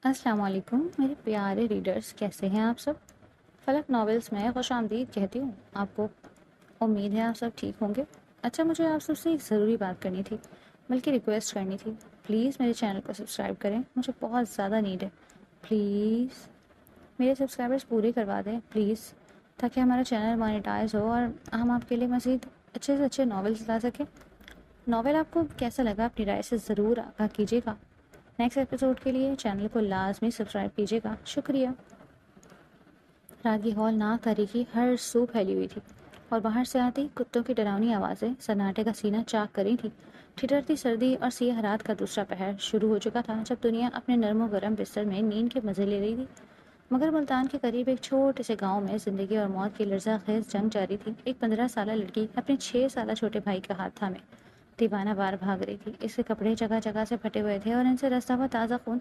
السلام علیکم میرے پیارے ریڈرز، کیسے ہیں آپ سب؟ فلک ناولز میں خوش آمدید کہتی ہوں آپ کو۔ امید ہے آپ سب ٹھیک ہوں گے۔ اچھا، مجھے آپ سب سے ایک ضروری بات کرنی تھی، بلکہ ریکویسٹ کرنی تھی۔ پلیز میرے چینل کو سبسکرائب کریں، مجھے بہت زیادہ نیڈ ہے۔ پلیز میرے سبسکرائبرز پورے کروا دیں پلیز، تاکہ ہمارا چینل مانیٹائز ہو اور ہم آپ کے لیے مزید اچھے سے اچھے ناولز لا سکیں۔ ناول آپ کو کیسا لگا اپنی رائے سے ضرور آگاہ کیجیے گا۔ نیکسٹ ایپیسوڈ کے لیے چینل کو لازمی سبسکرائب کیجیے گا۔ شکریہ۔ رات کی ہولناک تاریکی ہر سو پھیلی ہوئی تھی، اور باہر سے آتی کتوں کی ڈراؤنی آوازیں سناٹے کا سینہ چاک کری تھی۔ ٹھٹرتی سردی اور سیاہ رات کا دوسرا پہر شروع ہو چکا تھا، جب دنیا اپنے نرم و گرم بستر میں نیند کے مزے لے رہی تھی، مگر ملتان کے قریب ایک چھوٹے سے گاؤں میں زندگی اور موت کی لرزہ خیز جنگ جاری تھی۔ ایک 15 سالہ لڑکی اپنے 6 سالہ چھوٹے بھائی کا ہاتھ تھامے دیوانہ وار بھاگ رہی تھی۔ اس کے کپڑے جگہ جگہ سے پھٹے ہوئے تھے اور ان سے رستا ہوا تازہ خون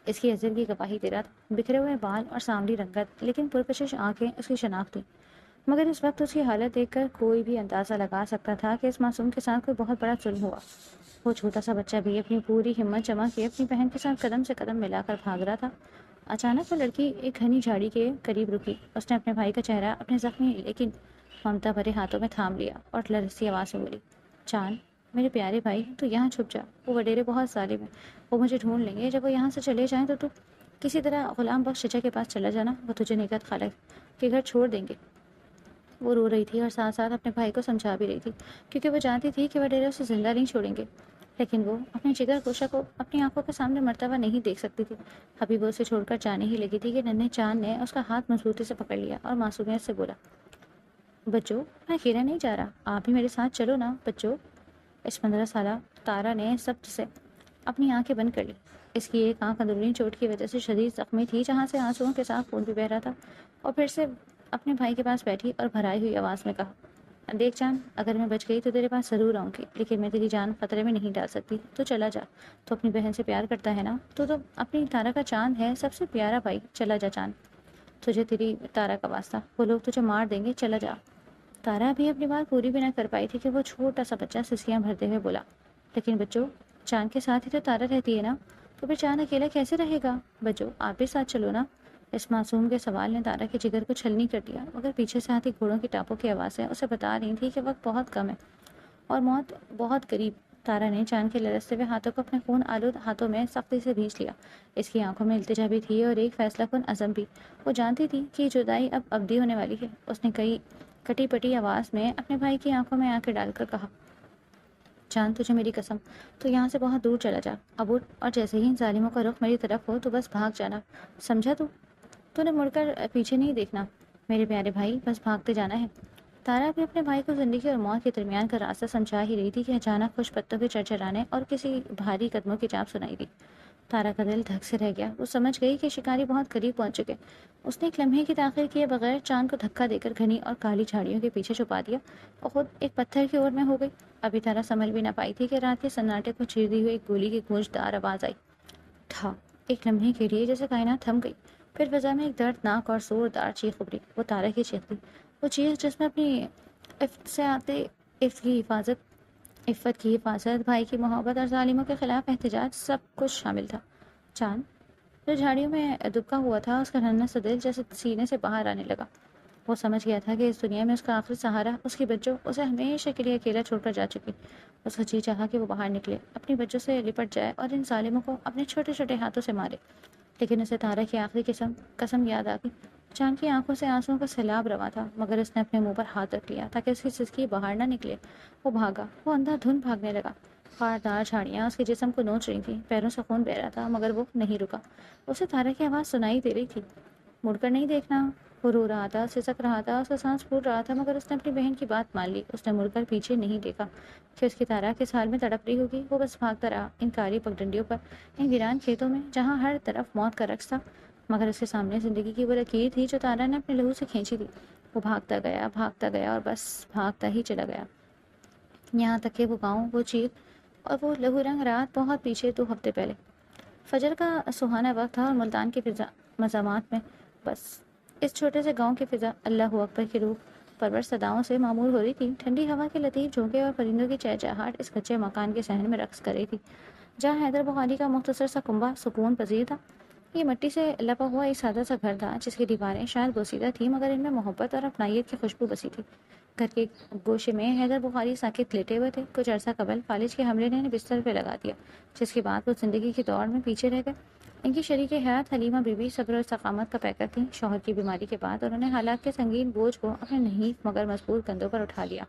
اس کی عزت کی گواہی دے رہا تھا۔ بکھرے ہوئے بال اور سانولی رنگت لیکن پرکشش آنکھیں اس کی شناخت تھیں، مگر اس وقت اس کی حالت دیکھ کر کوئی بھی اندازہ لگا سکتا تھا کہ اس معصوم کے ساتھ کوئی بہت بڑا ظلم ہوا۔ وہ چھوٹا سا بچہ بھی اپنی پوری ہمت جمع کے اپنی بہن کے ساتھ قدم سے قدم ملا کر بھاگ رہا تھا۔ اچانک وہ لڑکی ایک گھنی جھاڑی کے قریب رکی۔ اس نے اپنے بھائی کا چہرہ اپنے زخمی لیکن ممتا بھرے ہاتھوں میں تھام لیا اور لرزتی آواز میں بولی، چاند، میرے پیارے بھائی، تو یہاں چھپ جا۔ وہ وڈیرے بہت ظالم ہیں، وہ مجھے ڈھونڈ لیں گے۔ جب وہ یہاں سے چلے جائیں تو کسی طرح غلام بخش چچا کے پاس چلا جانا، وہ تجھے نگہت خالہ کے گھر چھوڑ دیں گے۔ وہ رو رہی تھی اور ساتھ ساتھ اپنے بھائی کو سمجھا بھی رہی تھی، کیونکہ وہ جانتی تھی کہ وڈیرے اسے زندہ نہیں چھوڑیں گے، لیکن وہ اپنی جگر گوشہ کو اپنی آنکھوں کے سامنے مرتبہ نہیں دیکھ سکتی تھی۔ ابھی وہ اسے چھوڑ کر جانے ہی لگی تھی کہ ننھے چاند نے اس کا ہاتھ مضبوطی سے پکڑ لیا اور معصومیت سے بولا، بچوں، میں اکیلا نہیں جا رہا، آپ بھی میرے ساتھ چلو نا بچوں۔ اس 15 سالہ تارا نے سب سے اپنی آنکھیں بند کر لی۔ اس کی ایک آنکھ اندرونی چوٹ کی وجہ سے شدید زخمی تھی، جہاں سے آنسوؤں کے ساتھ خون بھی بہہ رہا تھا، اور پھر سے اپنے بھائی کے پاس بیٹھی اور بھرائی ہوئی آواز میں کہا، دیکھ چاند، اگر میں بچ گئی تو تیرے پاس ضرور آؤں گی، لیکن میں تیری جان خطرے میں نہیں ڈال سکتی۔ تو چلا جا، تو اپنی بہن سے پیار کرتا ہے نا، تو اپنی تارا کا چاند ہے، سب سے پیارا بھائی۔ چلا جا چاند، تجھے تیری تارا کا واسطہ، وہ لوگ تجھے مار دیں گے، چلا جا۔ تارا بھی اپنی بات پوری بھی نہ کر پائی تھی کہ وہ چھوٹا سا بچہ سسکیاں بھرتے ہوئے بولا، لیکن بچوں، چاند کے ساتھ ہی تو تارا رہتی ہے نا، تو پھر چاند اکیلا کیسے رہے گا؟ بچوں، آپ بھی ساتھ چلو نا۔ اس معصوم کے سوال نے تارا کے جگر کو چھلنی کر دیا، مگر پیچھے سے آتی گھوڑوں کی ٹاپوں کی آوازیں اسے بتا رہی تھی کہ وقت بہت کم ہے اور موت بہت قریب۔ تارا نے چاند کے لرزتے ہوئے ہاتھوں کو اپنے خون آلود ہاتھوں میں سختی سے بھینچ لیا۔ اس کی آنکھوں میں التجا بھی تھی اور ایک فیصلہ کن عزم بھی۔ وہ جانتی تھی کہ یہ جدائی اب ابدی ہونے والی ہے۔ اس نے کئی کٹی پٹی آواز میں اپنے بھائی کی آنکھوں میں آنکھیں ڈال کر کہا، چاند، تجھے میری قسم، تو یہاں سے بہت دور چلا جا، اب اٹھ، اور جیسے ہی ظالموں کا رخ میری طرف ہو تو بس بھاگ جانا، سمجھا؟ تو نے مڑ کر پیچھے نہیں دیکھنا میرے پیارے بھائی، بس بھاگتے جانا ہے۔ تارا بھی اپنے بھائی کو زندگی اور موت کے درمیان کا راستہ سمجھا ہی رہی تھی کہ اچانک خوش پتوں کے چرچرانے اور کسی بھاری قدموں کی چاپ سنائی دی۔ تارا کا دل دھک سے رہ گیا۔ وہ سمجھ گئی کہ شکاری بہت قریب پہنچ چکے۔ اس نے ایک لمحے کی تاخیر کیے بغیر چاند کو دھکا دے کر گھنی اور کالی جھاڑیوں کے پیچھے چھپا دیا اور خود ایک پتھر کی اور میں ہو گئی۔ ابھی تارا سنبھل بھی نہ پائی تھی کہ رات کے سناٹے کو چیرتی ہوئی ایک گولی کی گونجدار آواز آئی۔ تھا ایک لمحے کے لیے جیسے کائنات تھم گئی، پھر فضا میں ایک دردناک اور زوردار چیخ ابھری۔ وہ تارا کی چیخ تھی، وہ چیخ جس میں اپنی عفت سے آتے عفت کی حفاظت، بھائی کی محبت اور ظالموں کے خلاف احتجاج، سب کچھ شامل تھا۔ چاند، جو جھاڑیوں میں دبکا ہوا تھا، اس کا ننھا سا دل جیسے سینے سے باہر آنے لگا۔ وہ سمجھ گیا تھا کہ اس دنیا میں اس کا آخری سہارا اس کی بچوں اسے ہمیشہ کے لیے اکیلا چھوڑ کر جا چکی۔ اس کا جی چاہا کہ وہ باہر نکلے، اپنی بچوں سے لپٹ جائے اور ان ظالموں کو اپنے چھوٹے چھوٹے ہاتھوں سے مارے، لیکن اسے تارا کی آخری قسم یاد آ گئی۔ چاند کی آنکھوں سے آنسوؤں کا سیلاب رواں تھا، مگر اس نے اپنے منہ پر ہاتھ رکھ لیا تاکہ اس کی سسکی باہر نہ نکلے۔ وہ بھاگا، وہ اندھا دھند بھاگنے لگا۔ خاردار جھاڑیاں اس کے جسم کو نوچ رہی تھیں، پیروں سے خون بہہ رہا تھا، مگر وہ نہیں رکا۔ اسے تارا کی آواز سنائی دے رہی تھی، مڑ کر نہیں دیکھنا۔ وہ رو رہا تھا، سسک رہا تھا، اس کا سانس پھول رہا تھا، مگر اس نے اپنی بہن کی بات مان لی۔ اس نے مڑ کر پیچھے نہیں دیکھا کہ اس کی تارا کس حال میں تڑپ رہی ہوگی۔ وہ بس بھاگتا رہا، ان کالی پگڈنڈیوں پر، ان ویران کھیتوں میں جہاں ہر طرف موت کا رقص تھا، مگر اس کے سامنے زندگی کی وہ لکیر تھی جو تارا نے اپنے لہو سے کھینچی تھی۔ وہ بھاگتا گیا اور بس بھاگتا ہی چلا گیا، یہاں تک کہ وہ گاؤں، وہ چیخ اور وہ لہو رنگ رات بہت پیچھے 2 ہفتے پہلے۔ فجر کا سہانا وقت تھا اور ملتان کی فضا مزامات میں بس اس چھوٹے سے گاؤں کی فضا اللہ اکبر کی روح پرور صداؤں سے معمور ہو رہی تھی۔ ٹھنڈی ہوا کے لطیف جھونکے اور پرندوں کی چہچہاہٹ اس کچے مکان کے صحن میں رقص کر رہی تھی، جہاں حیدر بخاری کا مختصر سا کنبہ سکون پذیر تھا۔ یہ مٹی سے لپا ہوا ایک سادہ سا گھر تھا جس کی دیواریں شاید بوسیدہ تھیں مگر ان میں محبت اور اپنائیت کی خوشبو بسی تھی۔ گھر کے گوشے میں حیدر بخاری ساکت لیٹے ہوئے تھے۔ کچھ عرصہ قبل فالج کے حملے نے انہیں بستر پہ لگا دیا، جس کے بعد وہ زندگی کی دوڑ میں پیچھے رہ گئے۔ ان کی شریک حیات حلیمہ بی بی صبر و استقامت کا پیکر تھیں۔ شوہر کی بیماری کے بعد انہوں نے حالات کے سنگین بوجھ کو اپنے نحیف مگر مضبوط کندھوں پر اٹھا لیا۔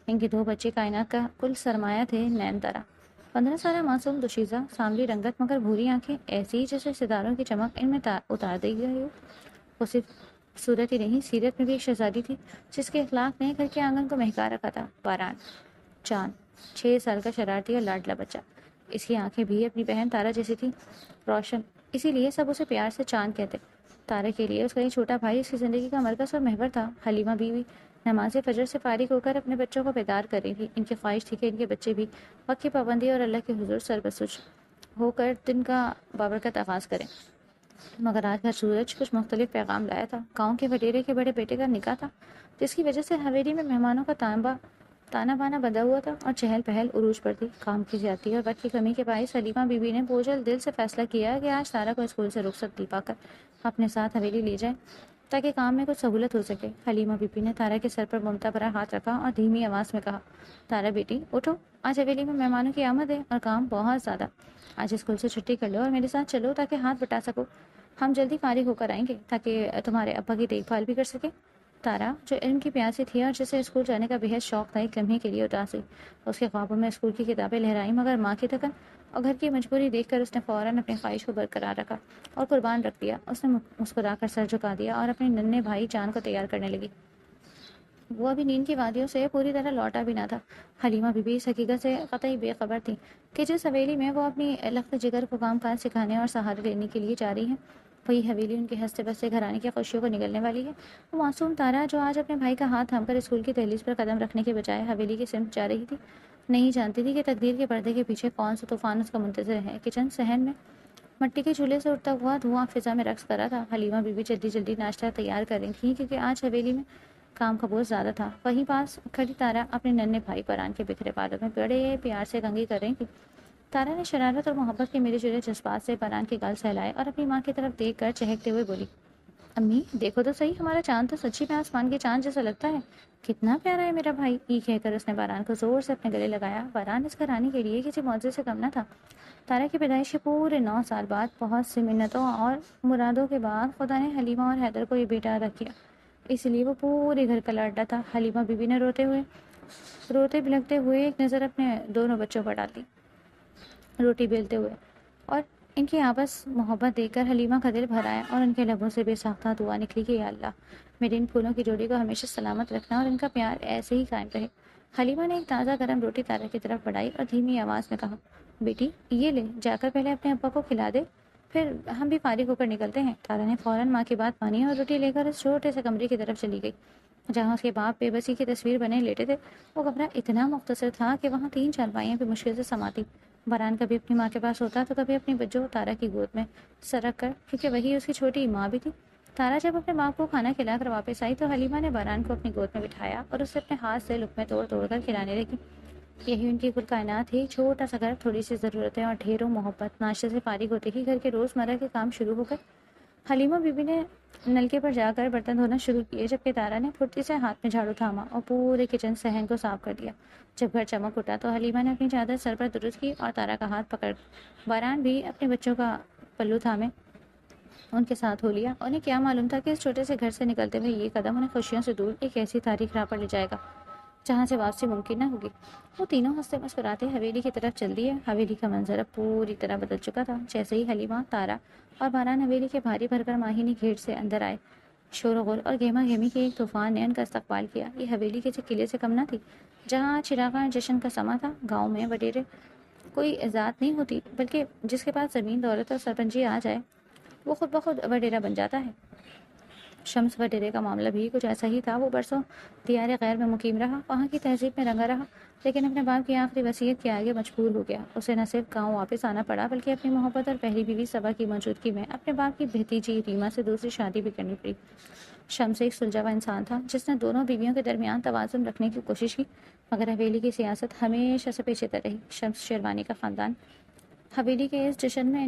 ان کے 2 بچے کائنات کا کل سرمایہ تھے، نین تارا 15 سالہ معصوم دوشیزہ، سانولی رنگت مگر بھوری آنکھیں ایسی جیسے ستاروں کی چمک ان میں اتار دی گئی ہو۔ وہ صرف صورت ہی نہیں، سیرت میں بھی ایک شہزادی تھی جس کے اخلاق نے گھر کے آنگن کو مہکا رکھا تھا۔ باران چاند 6 سال کا شرارتی اور لاڈلا بچہ، اس کی آنکھیں بھی اپنی بہن تارا جیسی تھی، روشن، اسی لیے سب اسے پیار سے چاند کہتے۔ تارا کے لیے اس کا یہ چھوٹا بھائی اس کی زندگی کا مرکز اور محور تھا۔ حلیمہ بیوی نماز فجر سے فارغ ہو کر اپنے بچوں کو بیدار کر رہی تھی۔ ان کی خواہش تھی کہ ان کے بچے بھی وقت کی پابندی اور اللہ کے حضور سربسج ہو کر دن کا بابرکت آغاز کریں، مگر آج کا سورج کچھ مختلف پیغام لایا تھا۔ گاؤں کے وڈیرے کے بڑے بیٹے کا نکاح تھا، جس کی وجہ سے حویلی میں مہمانوں کا تانا بانا بندھا ہوا تھا اور چہل پہل عروج پر تھی۔ کام کی زیادتی اور وقت کی کمی کے باعث حلیمہ بیوی نے بوجھل دل سے فیصلہ کیا کہ آج تارا کو اسکول سے رخصت دلوا کر اپنے ساتھ حویلی لے جائیں تاکہ کام میں کچھ سہولت ہو سکے۔ حلیمہ بیوی نے تارا کے سر پر ممتا بھرا ہاتھ رکھا اور دھیمی آواز میں کہا، تارا بیٹی اٹھو، آج حویلی میں مہمانوں کی آمد ہے اور کام بہت زیادہ۔ آج اسکول سے چھٹی کر لو اور میرے ساتھ چلو تاکہ ہاتھ بٹا سکو۔ ہم جلدی فارغ ہو کر آئیں گے تاکہ تمہارے ابا کی دیکھ بھال بھی کر سکے۔ تارا، جو علم کی پیاسی تھی اور جسے اسکول جانے کا بےحد شوق تھا، ایک لمحے کے لیے اداس ہوئی۔ اس کے خوابوں میں اسکول کی کتابیں لہرائیں مگر ماں کی تکن اور گھر کی مجبوری دیکھ کر اس نے فوراً اپنی خواہش کو برقرار رکھا اور قربان رکھ دیا۔ اس نے مسکرا کر سر جھکا دیا اور اپنے ننھے بھائی جان کو تیار کرنے لگی۔ وہ ابھی نیند کی وادیوں سے پوری طرح لوٹا بھی نہ تھا۔ حلیمہ بی بی اس حقیقت سے قطعی بے خبر تھی کہ جس حویلی میں وہ اپنی لخت جگر کو کام کاج سکھانے اور سہارے لینے کے لیے جا رہی ہیں، وہی حویلی ان کے ہنستے بستے گھرانے کی خوشیوں کو نگلنے والی ہے۔ وہ معصوم تارا، جو آج اپنے بھائی کا ہاتھ تھام کر اسکول کی دہلیز پر قدم رکھنے کے بجائے حویلی کی سمت جا رہی تھی، نہیں جانتی تھی کہ تقدیر کے پردے کے پیچھے کون سا طوفان اس کا منتظر ہے۔ کچن صحن میں مٹی کے چولہے سے اٹھتا ہوا دھواں فضا میں رقص کر رہا تھا۔ حلیمہ بی بی جلدی جلدی ناشتہ تیار کر رہی تھی کیونکہ آج حویلی میں کام کا بوجھ زیادہ تھا۔ وہیں پاس کھڑی تارا اپنے ننھے بھائی پران کے بکھرے بالوں میں بڑے پیار سے کنگھی کر رہی تھی۔ تارا نے شرارت اور محبت کے ملے جلے جذبات سے پران کے گال سہلائے اور اپنی ماں کی طرف دیکھ کر چہکتے ہوئے بولی، امی دیکھو تو صحیح، ہمارا چاند تو سچی میں آسمان کے چاند جیسا لگتا ہے، کتنا پیارا ہے میرا بھائی۔ یہ کہہ کر اس نے باران کو زور سے اپنے گلے لگایا۔ باران اس گھرانے کے لیے کسی معجزے سے کم نہ تھا۔ تارا کی پیدائش کے پورے 9 سال بعد بہت سی منتوں اور مرادوں کے بعد خدا نے حلیمہ اور حیدر کو یہ بیٹا عطا کیا، اس لیے وہ پورے گھر کا لاڈلا تھا۔ حلیمہ بی بی نے روتے بلکتے ہوئے ایک نظر اپنے دونوں بچوں پر ڈال دی، روٹی بیلتے ہوئے، اور ان کی آپس محبت دیکھ کر حلیمہ کا دل بھر آیا اور ان کے لبوں سے بے ساختہ دعا نکلی کہ یا اللہ، میرے ان پھولوں کی جوڑی کو ہمیشہ سلامت رکھنا اور ان کا پیار ایسے ہی قائم رہے۔ حلیمہ نے ایک تازہ گرم روٹی تارا کی طرف بڑھائی اور دھیمی آواز میں کہا، بیٹی یہ لے، جا کر پہلے اپنے ابا کو کھلا دے، پھر ہم بھی فارغ ہو کر نکلتے ہیں۔ تارا نے فوراً ماں کی بات مانی اور روٹی لے کر اس چھوٹے سے کمرے کی طرف چلی گئی جہاں اس کے باپ بے بسی کی تصویر بنے لیٹے تھے۔ وہ کمرہ اتنا مختصر تھا کہ وہاں 3 چارپائیاں بھی مشکل سے سماتی۔ باران کبھی اپنی ماں کے پاس ہوتا تو کبھی اپنی بجو تارا کی گود میں سر رکھ کر، کیونکہ وہی اس کی چھوٹی ماں بھی تھی۔ تارا جب اپنے باپ کو کھانا کھلا کر واپس آئی تو حلیمہ نے باران کو اپنی گود میں بٹھایا اور اسے اپنے ہاتھ سے لقمے توڑ توڑ کر کھلانے لگی۔ یہی ان کی کل کائنات تھی، چھوٹا سا گھر، تھوڑی سی ضرورتیں اور ڈھیروں محبت۔ ناشتے سے فارغ ہوتے ہی گھر کے روزمرہ کے کام شروع ہو گئے۔ حلیمہ بی بی نے نلکے پر جا کر برتن دھونا شروع کیے، جبکہ تارا نے پھرتی سے ہاتھ میں جھاڑو تھاما اور پورے کچن صحن کو صاف کر دیا۔ جب گھر چمک اٹھا تو حلیمہ نے اپنی چادر سر پر درست کی اور تارا کا ہاتھ پکڑ باران بھی اپنے بچوں کا پلو تھامے ان کے ساتھ ہو لیا۔ انہیں کیا معلوم تھا کہ اس چھوٹے سے گھر سے نکلتے ہوئے یہ قدم انہیں خوشیوں سے دور ایک ایسی تاریخ راہ پر لے جائے گا جہاں سے واپسی ممکن نہ ہوگی۔ وہ تینوں ہنستے مسکراتے حویلی کی طرف چل دیے۔ حویلی کا منظر اب پوری طرح بدل چکا تھا۔ جیسے ہی حلیمہ، تارا اور باران حویلی کے بھاری بھر کر ماہینی گھیٹ سے اندر آئے، شور و غل اور گہما گہمی کے ایک طوفان نے ان کا استقبال کیا۔ یہ حویلی کسی قلعے سے کم نہ تھی جہاں چراغاں جشن کا سما تھا۔ گاؤں میں وڈیرے کوئی ذات نہیں ہوتی، بلکہ جس کے پاس زمین، دولت اور سرپنچی آ جائے وہ خود بخود وڈیرا بن جاتا ہے۔ شمس وڈیرے کا معاملہ بھی کچھ ایسا ہی تھا۔ وہ برسوں دیار غیر میں مقیم رہا، وہاں کی تہذیب میں رنگا رہا، لیکن اپنے باپ کی آخری وصیت کے آگے مجبور ہو گیا۔ اسے نہ صرف گاؤں واپس آنا پڑا بلکہ اپنی محبت اور پہلی بیوی صبا کی موجودگی میں اپنے باپ کی بھتیجی ریما سے دوسری شادی بھی کرنی پڑی۔ شمس ایک سلجھا انسان تھا جس نے دونوں بیویوں کے درمیان توازن رکھنے کی کوشش کی، مگر حویلی کی سیاست ہمیشہ سے پیچیدہ رہی۔ شمس شیروانی کا خاندان حویلی کے اس جشن میں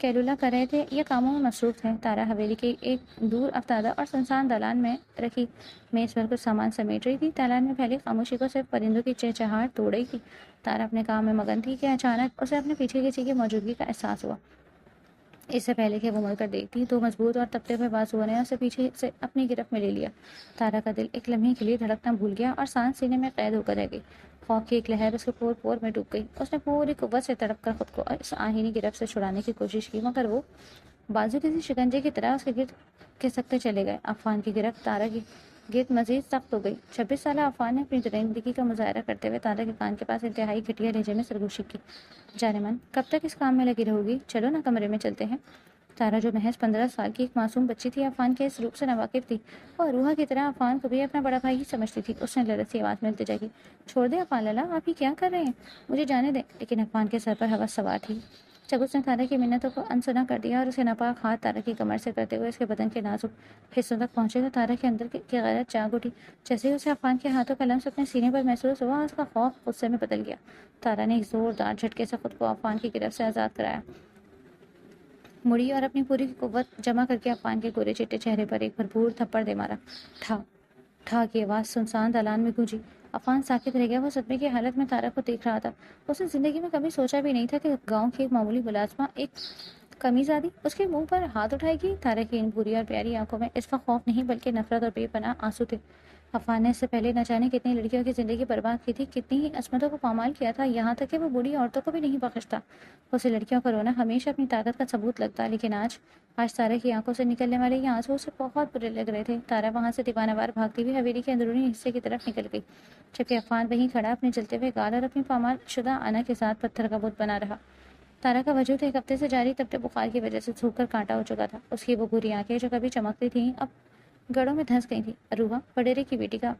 کیلولا کر رہے تھے یا کاموں میں مصروف تھے۔ تارا حویلی کے ایک دور افتادہ اور سنسان دالان میں رکھی میز پر کچھ سامان سمیٹ رہی تھی۔ دالان میں پھیلی خاموشی کو صرف پرندوں کی چہچہاہٹ توڑ رہی تھی۔ تارا اپنے کام میں مگن تھی کہ اچانک اسے اپنے پیچھے کسی کی موجودگی کا احساس ہوا۔ اس سے پہلے کہ وہ مڑ کر دیکھتی تو مضبوط اور تپتے ہوئے بازوؤں نے اسے پیچھے سے اپنی گرفت میں لے لیا۔ تارا کا دل ایک لمحے کے لیے دھڑکنا بھول گیا اور سانس سینے میں قید ہو کر رہ گئی۔ خوف کی ایک لہر اس کے پور پور میں ڈوب گئی۔ اس نے پوری قوت سے تڑپ کر خود کو اس آہینی گرفت سے چھڑانے کی کوشش کی، مگر وہ بازو کسی شکنجے کی طرح اس کے گرد کھسکتے چلے گئے۔ عفان کی گرفت تارا کی گرد مزید سخت ہو گئی۔ 26 سالہ عفان نے اپنی درندگی کا مظاہرہ کرتے ہوئے تارا کے کان کے پاس انتہائی گھٹیا لہجے میں سرگوشی کی۔ جانے من، کب تک اس کام میں لگی رہو گی؟ چلو نا کمرے میں چلتے ہیں۔ تارا جو محض 15 سال کی ایک معصوم بچی تھی، عفان کے اس روپ سے ناواقف تھی۔ وہ روحا کی طرح عفان کو بھی اپنا بڑا بھائی ہی سمجھتی تھی۔ اس نے لرز سی آواز میں التجا کی، چھوڑ دیں عفان لالا، آپ یہ کیا کر رہے ہیں؟ مجھے جانے دیں۔ لیکن عفان کے سر پر ہوس سوار تھی۔ جب اس نے تارا کی منتوں کو انسنا کر دیا اور اسے ناپاک ہاتھ تارا کی کمر سے کرتے ہوئے اس کے بدن کے نازک حصوں تک پہنچے تو تارا کے اندر کی غیرت جاگ اٹھی۔ جیسے ہی اسے عفان کے ہاتھوں کا لمس اپنے سینے پر محسوس ہوا، اس کا خوف غصے میں بدل گیا۔ تارا نے ایک زوردار جھٹکے سے خود کو عفان کی گرفت سے آزاد کرایا، مڑی اور اپنی پوری قوت جمع کر کے عفان کے گورے چٹے چہرے پر ایک بھرپور تھپڑ دے مارا۔ ٹھا ٹھا کی آواز سنسان دالان میں گونجی۔ عفان ساکت رہ گیا۔ وہ صدمے کی حالت میں تارا کو دیکھ رہا تھا۔ اس نے زندگی میں کبھی سوچا بھی نہیں تھا کہ گاؤں کی ایک معمولی ملازمہ، ایک قمیضادی، اس کے منہ پر ہاتھ اٹھائے گی۔ تارا کی ان بری اور پیاری آنکھوں میں اس وقت خوف نہیں بلکہ نفرت اور بے پناہ آنسو تھے۔ عفان نے اس سے پہلے نہ جانے کتنی لڑکیوں کی زندگی برباد کی تھی، کتنی ہی عصمتوں کو پامال کیا تھا، یہاں تک کہ وہ بوڑھی عورتوں کو بھی نہیں بخشتا۔ اسے لڑکیوں کا رونا ہمیشہ اپنی طاقت کا ثبوت لگتا، لیکن آج تارا کی آنکھوں سے نکلنے والے یہ آنسو اسے بہت برے لگ رہے تھے۔ تارا وہاں سے دیوانہ وار بھاگتی ہوئی حویلی کے اندرونی حصے کی طرف نکل گئی، جبکہ عفان وہیں کھڑا اپنے جلتے ہوئے گال اور اپنی پامال شدہ آنا کے ساتھ پتھر کا بت بنا رہا۔ تارا کا وجود ایک ہفتے سے جاری تپتے بخار کی وجہ سے سوکھ کر کانٹا ہو چکا تھا۔ اس کی وہ بری آنکھیں جو کبھی چمکتی تھیں اب گڑوں میں دھنس گئی تھیں۔ اروہا، وڈیرے کی بیٹی کا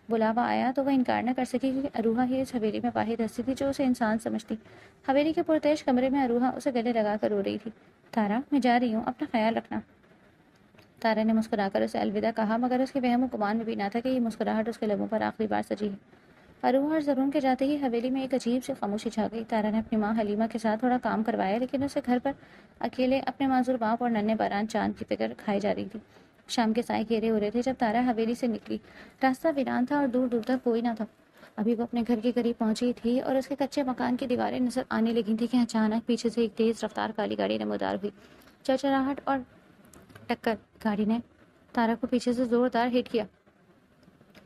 بلاوا آیا تو وہ انکار نہ کر سکی، کیونکہ اروہا ہی اس حویلی میں واحد ہستی تھی جو اسے انسان سمجھتی۔ حویلی کے پرتعیش کمرے میں اروہا اسے گلے لگا کر رو رہی تھی۔ تارا، میں جا رہی ہوں، اپنا خیال رکھنا۔ تارا نے مسکرا کر اسے الوداع کہا، مگر اس کے وہم و گمان میں بھی نہ تھا کہ یہ مسکراہٹ اس کے لبوں پر آخری بار سجی ہے۔ اروہا اور زرون کے جاتے ہی حویلی میں ایک عجیب سی خاموشی چھا گئی۔ تارا نے اپنی ماں حلیمہ کے ساتھ تھوڑا کام کروایا، لیکن اسے گھر پر اکیلے اپنے معذور باپ اور ننھے باران چاند کی فکر کھائی جا رہی تھی۔ شام کے سائے گھیرے ہو رہے تھے جب تارا حویلی سے نکلی۔ راستہ ویران تھا اور دور دور تک کوئی نہ تھا۔ ابھی وہ اپنے گھر کے قریب پہنچی تھی اور اس کے کچے مکان کی دیواریں نظر آنے لگی تھی کہ اچانک پیچھے سے ایک تیز رفتار کالی گاڑی نمودار ہوئی۔ چرچراہٹ اور ٹکر، گاڑی نے تارا کو پیچھے سے زوردار ہٹ کیا۔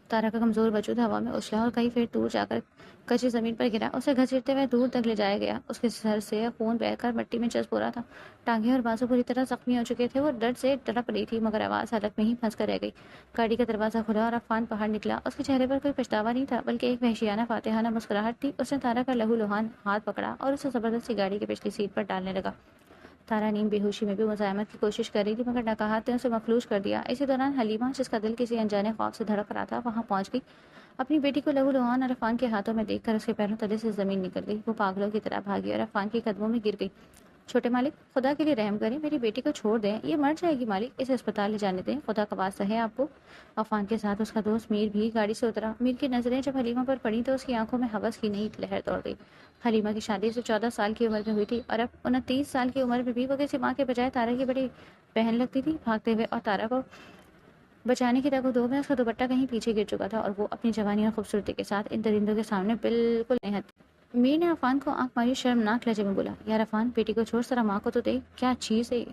تارا کا کمزور وجود ہوا میں اچھلا اور کئی فٹ دور جا کر کچی زمین پر گرا۔ اسے گھسیٹتے ہوئے دور تک لے جایا گیا۔ اس کے سر سے خون بہہ کر مٹی میں چسپ ہو رہا تھا۔ ٹانگیں اور بازو پوری طرح زخمی ہو چکے تھے۔ وہ ڈر سے تڑپ رہی تھی، مگر آواز حلق میں ہی پھنس کر رہ گئی۔ گاڑی کا دروازہ کھلا اور عفان باہر نکلا۔ اس کے چہرے پر کوئی پچھتاوا نہیں تھا، بلکہ ایک وحشیانہ فاتحانہ مسکراہٹ تھی۔ اس نے تارا کا لہو لہان ہاتھ پکڑا اور اسے زبردستی گاڑی کی پچھلی سیٹ پر ڈالنے لگا۔ تارا نیم بے ہوشی میں بھی مزاحمت کی کوشش کر رہی تھی، مگر ناکاہت نے اسے مفلوج کر دیا۔ اسی دوران حلیمہ، جس کا دل کسی انجانے خوف سے دھڑک رہا تھا، وہاں پہنچ گئی۔ اپنی بیٹی کو لہو لہان اور عفان کے ہاتھوں میں دیکھ کر اس کے پیروں تلے سے زمین نکل گئی۔ وہ پاگلوں کی طرح بھاگی اور عفان کے قدموں میں گر گئی۔ چھوٹے مالک، خدا کے لیے رحم کریں، میری بیٹی کو چھوڑ دیں، یہ مر جائے گی مالک، اسے اسپتال لے جانے دیں، خدا کا واسطہ ہے آپ کو۔ عفان کے ساتھ اس کا دوست میر بھی گاڑی سے اترا۔ میر کی نظریں جب حلیمہ پر پڑی تو اس کی آنکھوں میں ہوس کی نئی لہر دوڑ گئی۔ حلیمہ کی شادی سے 14 سال کی عمر میں ہوئی تھی اور اب 29 سال کی عمر میں بھی وہ کسی ماں کے بجائے تارا کی بڑی بہن لگتی تھی۔ بھاگتے ہوئے اور تارا کو بچانے کی تگ میں اس کا دوپٹہ کہیں پیچھے گر چکا تھا اور وہ اپنی جوانی اور خوبصورتی کے ساتھ ان درندوں کے سامنے بالکل نہیں تھی۔ میر نے عفان کو آنکھ ماری شرمناک لہجے میں بولا، یار عفان، بیٹی کو چھوڑ، ذرا ماں کو تو دیکھ، کیا چیز ہے یہ؟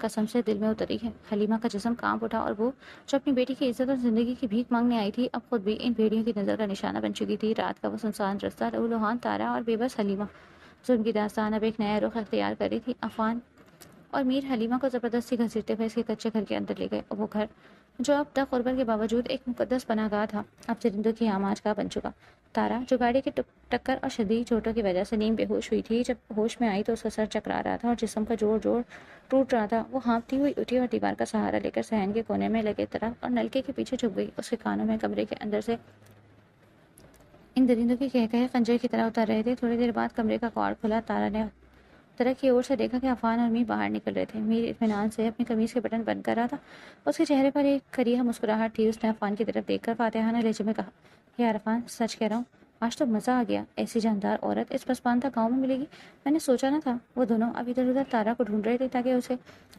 قسم سے دل میں اتری ہے۔ حلیمہ کا جسم کانپ اٹھا اور وہ جو اپنی بیٹی کی عزت اور زندگی کی بھیک مانگنے آئی تھی، اب خود بھی ان بھیڑیوں کی نظر کا نشانہ بن چکی تھی۔ رات کا وہ سنسان رستہ، لہو لہان تارا اور بے بس حلیمہ، ظلم کی داستان اب ایک نیا رخ اختیار کر رہی تھی۔ عفان اور میر حلیمہ کو زبردستی گھسیٹتے ہوئے اس کے کچے گھر کے اندر لے گئے، اور وہ گھر جو اب تک غربت کے باوجود ایک مقدس پناہ گاہ تھا، اب چرندوں کی آماج گاہ بن چکا۔ تارا، جو گاڑی کی ٹکر اور شدید چوٹوں کی وجہ سے نیم بے ہوش ہوئی تھی، جب ہوش میں آئی تو اس کا سر چکرا رہا تھا اور جسم کا جوڑ جوڑ ٹوٹ رہا تھا۔ وہ ہانپتی ہوئی اٹھی اور دیوار کا سہارا لے کر صحن کے کونے میں لگے طرف اور نلکے کے پیچھے چھپ گئی۔ اس کے کانوں میں کمرے کے اندر سے ان درندوں کی کہکہے خنجر کی طرح اتر رہے تھے۔ تھوڑی دیر بعد کمرے کا کواڑ کھلا۔ تارا نے طرف کی اور سے دیکھا کہ عفان اور میر باہر نکل رہے تھے۔ میر اطمینان سے اپنی قمیض کے بٹن بند کر رہا تھا۔ اس کے چہرے پر ایک کریہ مسکراہٹ تھی۔ اس نے عفان کی طرف دیکھ کر فاتحانہ لہجے میں کہا، یار عفان، سچ کہہ رہا ہوں، آج تو مزہ آ گیا، ایسی جاندار عورت اس پسماندہ گاؤں میں ملے گی، میں نے سوچا نہ تھا۔ وہ دونوں اب ادھر ادھر تارا کو ڈھونڈ رہے تھے تاکہ اسے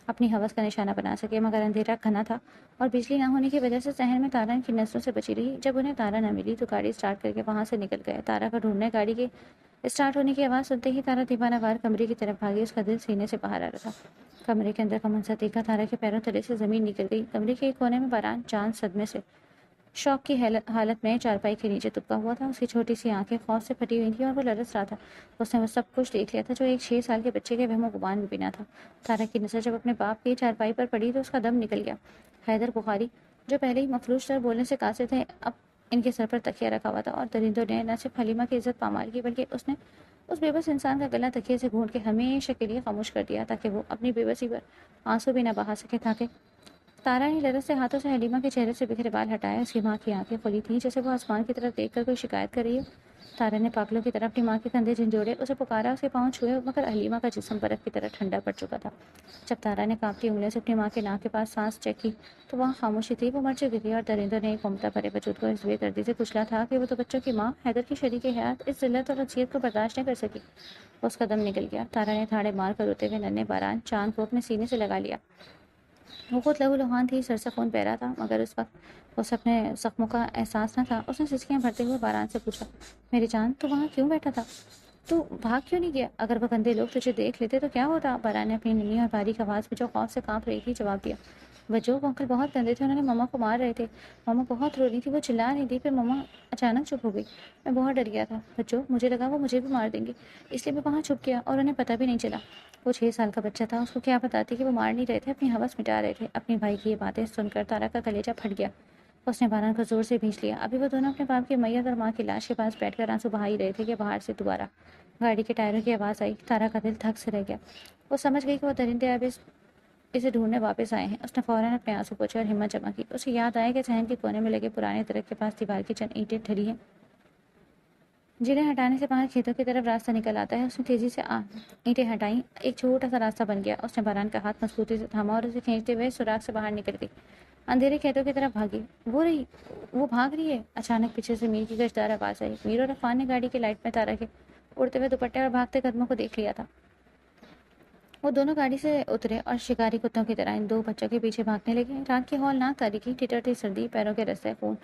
اپنی ہوس کا نشانہ بنا سکے، مگر اندھیرا گھنا تھا اور بجلی نہ ہونے کی وجہ سے صحن میں تارا کی نظروں سے بچی رہی۔ جب انہیں تارا نہ ملی تو گاڑی اسٹارٹ کر کے وہاں سے نکل گئے۔ تارا کا ڈھونڈنے گاڑی کے اسٹارٹ ہونے کی آواز سنتے ہی تارا دیوانہ وار کمرے کی طرف بھاگی، اس کا دل سینے سے باہر آ رہا تھا۔ کمرے کے اندر کا منظر دیکھا، تارا کے پیروں تلے سے زمین نکل گئی۔ کمرے کے ایک کونے میں باران چاند صدمے سے شوق کی حالت میں چارپائی کے نیچے دبکا ہوا تھا۔ اس کی چھوٹی سی آنکھیں خوف سے پھٹی ہوئی تھیں اور وہ لرز رہا تھا۔ اس نے وہ سب کچھ دیکھ لیا تھا جو ایک 6 سال کے بچے کے وہم و گمان میں بنا تھا۔ تارا کی نظر جب اپنے باپ کی چارپائی پر پڑی تو اس کا دم نکل گیا۔ حیدر بخاری جو پہلے ہی مفلوج تر بولنے سے قاصر تھے، اب ان کے سر پر تکیہ رکھا ہوا تھا، اور درندوں نے نہ صرف حلیمہ کی عزت پامال کی بلکہ اس نے اس بے بس انسان کا گلا تکیے سے گھونٹ کے ہمیشہ کے لیے خاموش کر دیا تاکہ وہ اپنی بے بسی پر آنسو بھی نہ بہا سکے۔ تاکہ تارا نے لرز سے ہاتھوں سے حلیمہ کے چہرے سے بکھرے بال ہٹائے۔ اس کی ماں کی آنکھیں کھلی تھیں جیسے وہ آسمان کی طرف دیکھ کر کوئی شکایت کر رہی ہو۔ تارا نے پاگلوں کی طرح اپنی ماں کے کندھے جھنجھوڑے، اسے پکارا، اس کے پاؤں چھوئے، مگر حلیمہ کا جسم برف کی طرح ٹھنڈا پڑ چکا تھا۔ جب تارا نے کانپتی انگلیوں سے اپنی ماں کے ناک کے پاس سانس چیک کی تو وہاں خاموشی تھی۔ وہ مر چکی تھی اور درندوں نے ایک ممتا بھرے وجود کو اس بے دردی سے کچلا تھا کہ وہ تو بچوں کی ماں حیدر کی شریک حیات اس ذلت اور اذیت کو برداشت نہیں کر سکی۔ اس کا دم نکل گیا۔ تارا نے تھاڑے مار کر روتے ہوئے ننھے باران چاند کو اپنے سینے سے لگا لیا۔ وہ خود لہو لہان تھی، سر سے خون بہ رہا تھا، مگر اس وقت اسے اپنے زخموں کا احساس نہ تھا۔ اس نے سسکیاں بھرتے ہوئے باران سے پوچھا، میری جان، تو وہاں کیوں بیٹھا تھا؟ تو بھاگ کیوں نہیں گیا؟ اگر وہ گندے لوگ تجھے دیکھ لیتے تو کیا ہوتا؟ باران نے اپنی ننھی اور باریک آواز میں جو خوف سے کانپ رہی تھی جواب دیا، وجو، وہ انکل بہت گندے تھے، انہوں نے مما کو مار رہے تھے، مما بہت رو رہی تھی، وہ چلا رہی تھی، پھر مما اچانک چپ ہو گئی، میں بہت ڈر گیا تھا وجو، مجھے لگا وہ مجھے بھی مار دیں گے، اس لیے میں وہاں چھپ گیا اور انہیں پتہ بھی نہیں چلا۔ وہ 6 سال کا بچہ تھا، اس کو کیا بتاتی کہ وہ مار نہیں رہے تھے، اپنی ہوس مٹا رہے تھے۔ اپنی بھائی کی یہ باتیں سن کر تارا کا کلیجہ پھٹ گیا۔ اس نے باران کو زور سے بھینچ لیا۔ ابھی وہ دونوں اپنے باپ کی میت اور ماں کی لاش کے پاس بیٹھ کر آنسو بہا ہی رہے تھے کہ باہر سے دوبارہ گاڑی کے ٹائروں کی آواز آئی۔ تارا کا دل دھک سے رہ گیا۔ وہ سمجھ گئی کہ وہ درندے اب اسے ڈھونڈنے واپس آئے ہیں۔ اس نے فوراً اپنے آنسو پوچھے اور ہمت جمع کی۔ اسے یاد آیا کہ صحن کے کونے میں لگے پرانے درخت کے پاس دیوار کی چند اینٹیں ڈھلی ہیں جنہیں ہٹانے سے باہر کھیتوں کی طرف راستہ نکل آتا ہے۔ اس نے تیزی سے اینٹیں ہٹائیں، ایک چھوٹا سا راستہ بن گیا۔ اس نے باران کا ہاتھ مضبوطی سے تھاما اور اسے کھینچتے ہوئے سوراخ سے باہر نکل گئی۔ اندھیرے کھیتوں کی طرف بھاگی۔ وہ بھاگ رہی ہے۔ اچانک پیچھے سے میر کی گشدار آواز آئی۔ میر اور عفان نے گاڑی کی لائٹ میں تارا کے اڑتے ہوئے دوپٹے اور بھاگتے قدموں کو دیکھ لیا تھا۔ وہ دونوں گاڑی سے اترے اور شکاری کتوں کی طرح ان دو بچوں کے پیچھے بھاگنے لگے۔ رات کی ہولناک تاریکی، ٹھٹرتی سردی، پیروں کے رستے خون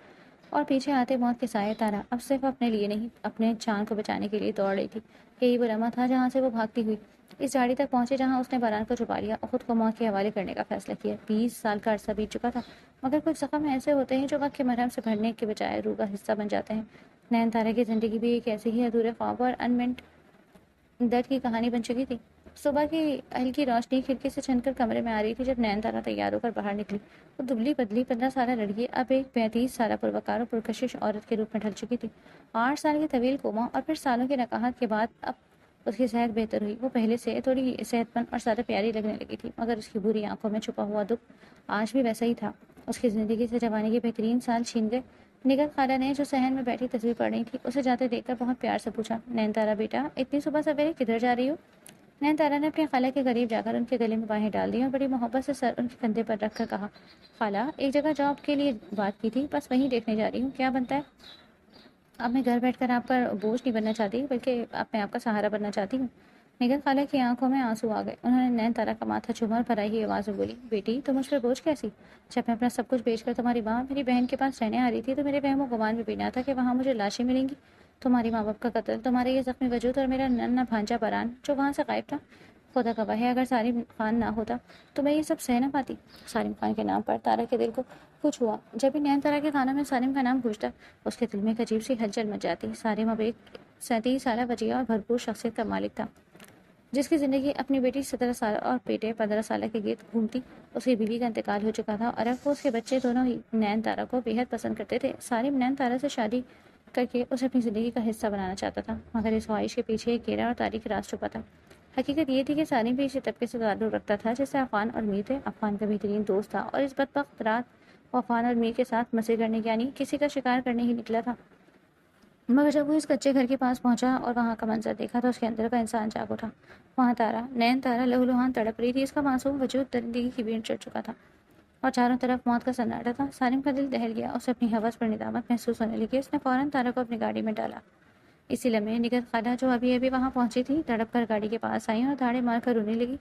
اور پیچھے آتے موت کے سائے۔ تارا اب صرف اپنے لیے نہیں، اپنے جان کو بچانے کے لیے دوڑ رہی تھی۔ یہی وہ لمحہ تھا جہاں سے وہ بھاگتی ہوئی اس جھاڑی تک پہنچی جہاں اس نے باران کو چھپا لیا اور خود کو موت کے حوالے کرنے کا فیصلہ کیا۔ 20 سال کا عرصہ بیت چکا تھا، مگر کچھ زخم ایسے ہوتے ہیں جو وقت کے مرہم سے بھرنے کے بجائے روح کا حصہ بن جاتے ہیں۔ نین تارا کی زندگی بھی ایک ایسی ہی ادھورے خواب اور انمٹ درد کی کہانی بن چکی تھی۔ صبح کی ہلکی روشنی کھڑکی سے چھن کر کمرے میں آ رہی تھی جب نین تارا تیار ہو کر باہر نکلی۔ وہ دبلی پتلی 15 سالہ لڑکی اب ایک 35 سالہ پروکار اور پرکشش عورت کے روپ میں ڈھل چکی تھی۔ 8 سال کی طویل کوما اور پھر سالوں کی نکاحت کے بعد اب اس کی صحت بہتر ہوئی۔ وہ پہلے سے تھوڑی صحت مند اور زیادہ پیاری لگنے لگی تھی، مگر اس کی بری آنکھوں میں چھپا ہوا دکھ آج بھی ویسا ہی تھا۔ اس کی زندگی سے جوانی کے بہترین سال چھین گئے۔ نگہت خالہ نے جو صحن میں بیٹھی تصویر پڑھ رہی تھی اسے جاتے دیکھ کر بہت پیار سے پوچھا، نین تارا بیٹا، اتنی صبح سویرے کدھر جا رہی ہو؟ نین تارا نے اپنی خالہ کے قریب جا کر ان کے گلے میں باہیں ڈال دی اور بڑی محبت سے سر ان کے کندھے پر رکھ کر کہا، خالہ، ایک جگہ جاب کے لیے بات کی تھی، بس وہیں دیکھنے جا رہی ہوں، کیا بنتا ہے؟ اب میں گھر بیٹھ کر آپ پر بوجھ نہیں بننا چاہتی بلکہ اب میں آپ کا سہارا بننا چاہتی ہوں۔ نگہت خالہ کی آنکھوں میں آنسو آ گئے۔ انہوں نے نین تارا کا ماتھا چوما اور بھرائی ہوئی آواز میں بولی، بیٹی، تم مجھ پر بوجھ کیسی؟ جب میں اپنا سب کچھ بیچ کر تمہاری ماں میری بہن کے پاس رہنے آ رہی تھی تو میرے وہم و گمان میں بنا تھا کہ وہاں مجھے لاشیں ملیں گی، تمہاری ماں باپ کا قتل، تمہارے یہ زخمی وجود اور میرا ننھا بھانجا باران جو وہاں سے غائب تھا۔ خدا گواہ ہے، اگر سالم خان نہ ہوتا تو میں یہ سب سہ نہ پاتی۔ سالم خان کے نام پر تارا کے دل کو کچھ ہوا۔ جب بھی نین تارا کے کانوں میں سالم کا نام گونجتا اس کے دل میں ایک عجیب سی ہلچل مچ جاتی۔ سالم اب ایک 37 سالہ وجیہ اور بھرپور شخصیت کا مالک تھا، جس کی زندگی اپنی بیٹی 17 سال اور بیٹے 15 سالہ کے گرد گھومتی۔ اس کی بیوی کا انتقال ہو چکا تھا اور اب وہ اس کے بچے دونوں ہی نین تارا کو بے حد پسند کرتے تھے۔ سالم نین تارا سے شادی کر کے اسے اپنی زندگی کا حصہ بنانا چاہتا تھا، مگر اس خواہش کے پیچھے ایک گہرا اور تاریک راز چھپا تھا۔ حقیقت یہ تھی کہ سالم بھی اسی طبقے سے تعلق رکھتا تھا جس سے عفان اور میر تھے۔ عفان کا بہترین دوست تھا اور اس بدبخت رات وہ عفان اور میر کے ساتھ مزے کرنے یعنی کسی کا شکار کرنے ہی نکلا تھا، مگر جب وہ اس کچے گھر کے پاس پہنچا اور وہاں کا منظر دیکھا تو اس کے اندر کا انسان جاگ اٹھا۔ وہاں تارا، نین تارا لہو لہان تڑپ رہی تھی، اس کا معصوم وجود درندگی کی بھیڑ چڑھ چکا تھا اور چاروں طرف موت کا سناٹا تھا۔ سالم کا دل دہل گیا، اسے اپنی حوث پر ندامت محسوس ہونے لگی۔ اس نے فوراً تارا کو اپنی گاڑی میں ڈالا۔ اسی لمحے نگر خالہ جو ابھی وہاں پہنچی تھی تڑپ کر گاڑی کے پاس آئی اور دھاڑے مار کر رونے لگی۔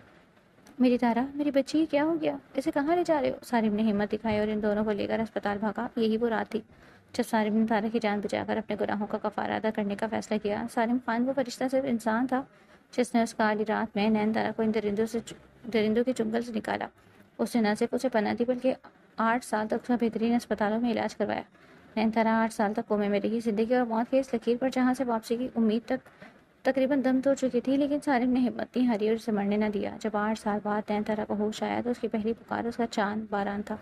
میری تارا، میری بچی، کیا ہو گیا؟ اسے کہاں لے جا رہے ہو؟ سالم نے ہمت دکھائی اور ان دونوں کو لے کر اسپتال بھاگا۔ یہی وہ رات تھی جب سالم نے تارا کی جان بچا کر اپنے گناہوں کا کفارہ ادا کرنے کا فیصلہ کیا۔ سالم خان وہ فرشتہ صرف انسان تھا جس نے اس کالی رات میں نین تارا کو ان درندوں کے چنگل سے نکالا۔ اس نے نہ صرف اسے پناہ دی بلکہ 8 سال تک اسے بہترین اسپتالوں میں علاج کروایا۔ نین تارا 8 سال تک کومے میں رہی، زندگی اور موت کے اس لکیر پر جہاں سے واپسی کی امید تک تقریباً دم توڑ چکی تھی، لیکن سالم نے ہمت نہیں ہاری اور اسے مرنے نہ دیا۔ جب 8 سال بعد نین تارا کو ہوش آیا تو اس کی پہلی پکار اس کا چاند باران تھا۔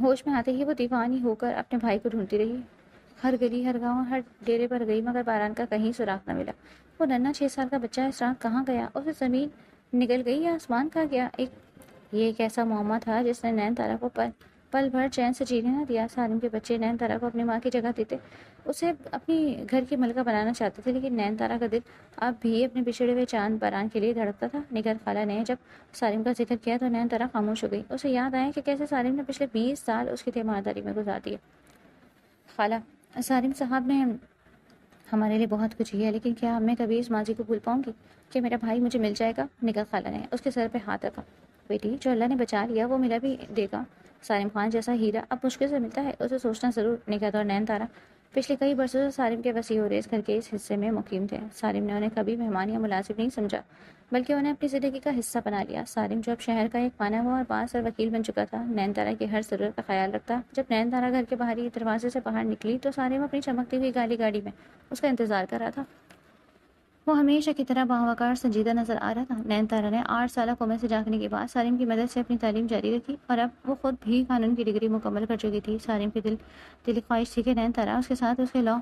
ہوش میں آتے ہی وہ دیوانی ہو کر اپنے بھائی کو ڈھونڈتی رہی، ہر گلی، ہر گاؤں، ہر ڈیرے پر گئی، مگر باران کا کہیں سراغ نہ ملا۔ وہ ننھا 6 سال کا بچہ اس رات کہاں گیا؟ اسے زمین نگل گئی یا آسمان کھا گیا؟ یہ ایک ایسا معمہ تھا جس نے نین تارا کو پل بھر چین سے جینے نہ دیا۔ سالم کے بچے نین تارا کو اپنی ماں کی جگہ دیتے، اسے اپنی گھر کی ملکہ بنانا چاہتے تھے، لیکن نین تارا کا دل اب بھی اپنے بچھڑے ہوئے چاند باران کے لیے دھڑکتا تھا۔ نگر خالہ نے جب سالم کا ذکر کیا تو نین تارا خاموش ہو گئی۔ اسے یاد آیا کہ کیسے سالم نے پچھلے 20 سال اس کی تیمارداری میں گزار دیے۔ خالہ، سالم صاحب نے ہمارے لیے بہت کچھ کیا، لیکن کیا میں کبھی اس ماضی کو بھول پاؤں گی کہ میرا بھائی مجھے مل جائے گا؟ نگر خالہ نے اس کے سر پہ ہاتھ رکھا۔ بیٹی، جو اللہ نے بچا لیا وہ ملا بھی دے گا۔ سالم خان جیسا ہیرا اب مشکل سے ملتا ہے، اسے سوچنا ضرور۔ نگہت اور نین تارا پچھلے کئی برسوں سے سالم کے وسیع و ریز گھر کے اس حصے میں مقیم تھے۔ سالم نے انہیں کبھی مہمان یا ملازم نہیں سمجھا بلکہ انہیں اپنی زندگی کا حصہ بنا لیا۔ سالم جو اب شہر کا ایک مانا ہوا اور بااثر وکیل بن چکا تھا، نین تارا کی ہر ضرورت کا خیال رکھتا۔ جب نین تارا گھر کے باہری دروازے سے باہر نکلی تو سالم اپنی چمکتی ہوئی کالی گاڑی میں اس کا انتظار کر رہا تھا۔ وہ ہمیشہ کی طرح باوقار سنجیدہ نظر آ رہا تھا۔ نین تارا نے 8 سالہ کومے سے جاگنے کے بعد سالم کی مدد سے اپنی تعلیم جاری رکھی اور اب وہ خود بھی قانون کی ڈگری مکمل کر چکی تھی۔ سالم کی دلی خواہش تھی کہ نین تارا اس کے ساتھ اس کے لاء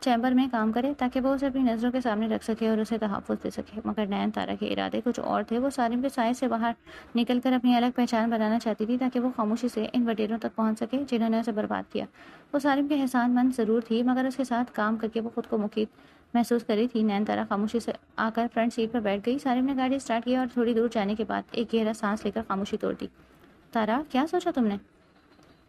چیمبر میں کام کرے تاکہ وہ اسے اپنی نظروں کے سامنے رکھ سکے اور اسے تحفظ دے سکے، مگر نین تارا کے ارادے کچھ اور تھے۔ وہ سالم کے سائے سے باہر نکل کر اپنی الگ پہچان بنانا چاہتی تھی تاکہ وہ خاموشی سے ان وڈیروں تک پہنچ سکے جنہوں نے اسے برباد کیا۔ وہ سالم کے احسان مند ضرور تھی، مگر اس کے ساتھ کام کر کے وہ خود کو مفید محسوس کر رہی تھی۔ نین تارا خاموشی سے آ کر فرنٹ سیٹ پر بیٹھ گئی۔ سالم نے گاڑی اسٹارٹ کیا اور تھوڑی دور جانے کے بعد ایک گہرا سانس لے کر خاموشی توڑ دی۔ تارا، کیا سوچا تم نے؟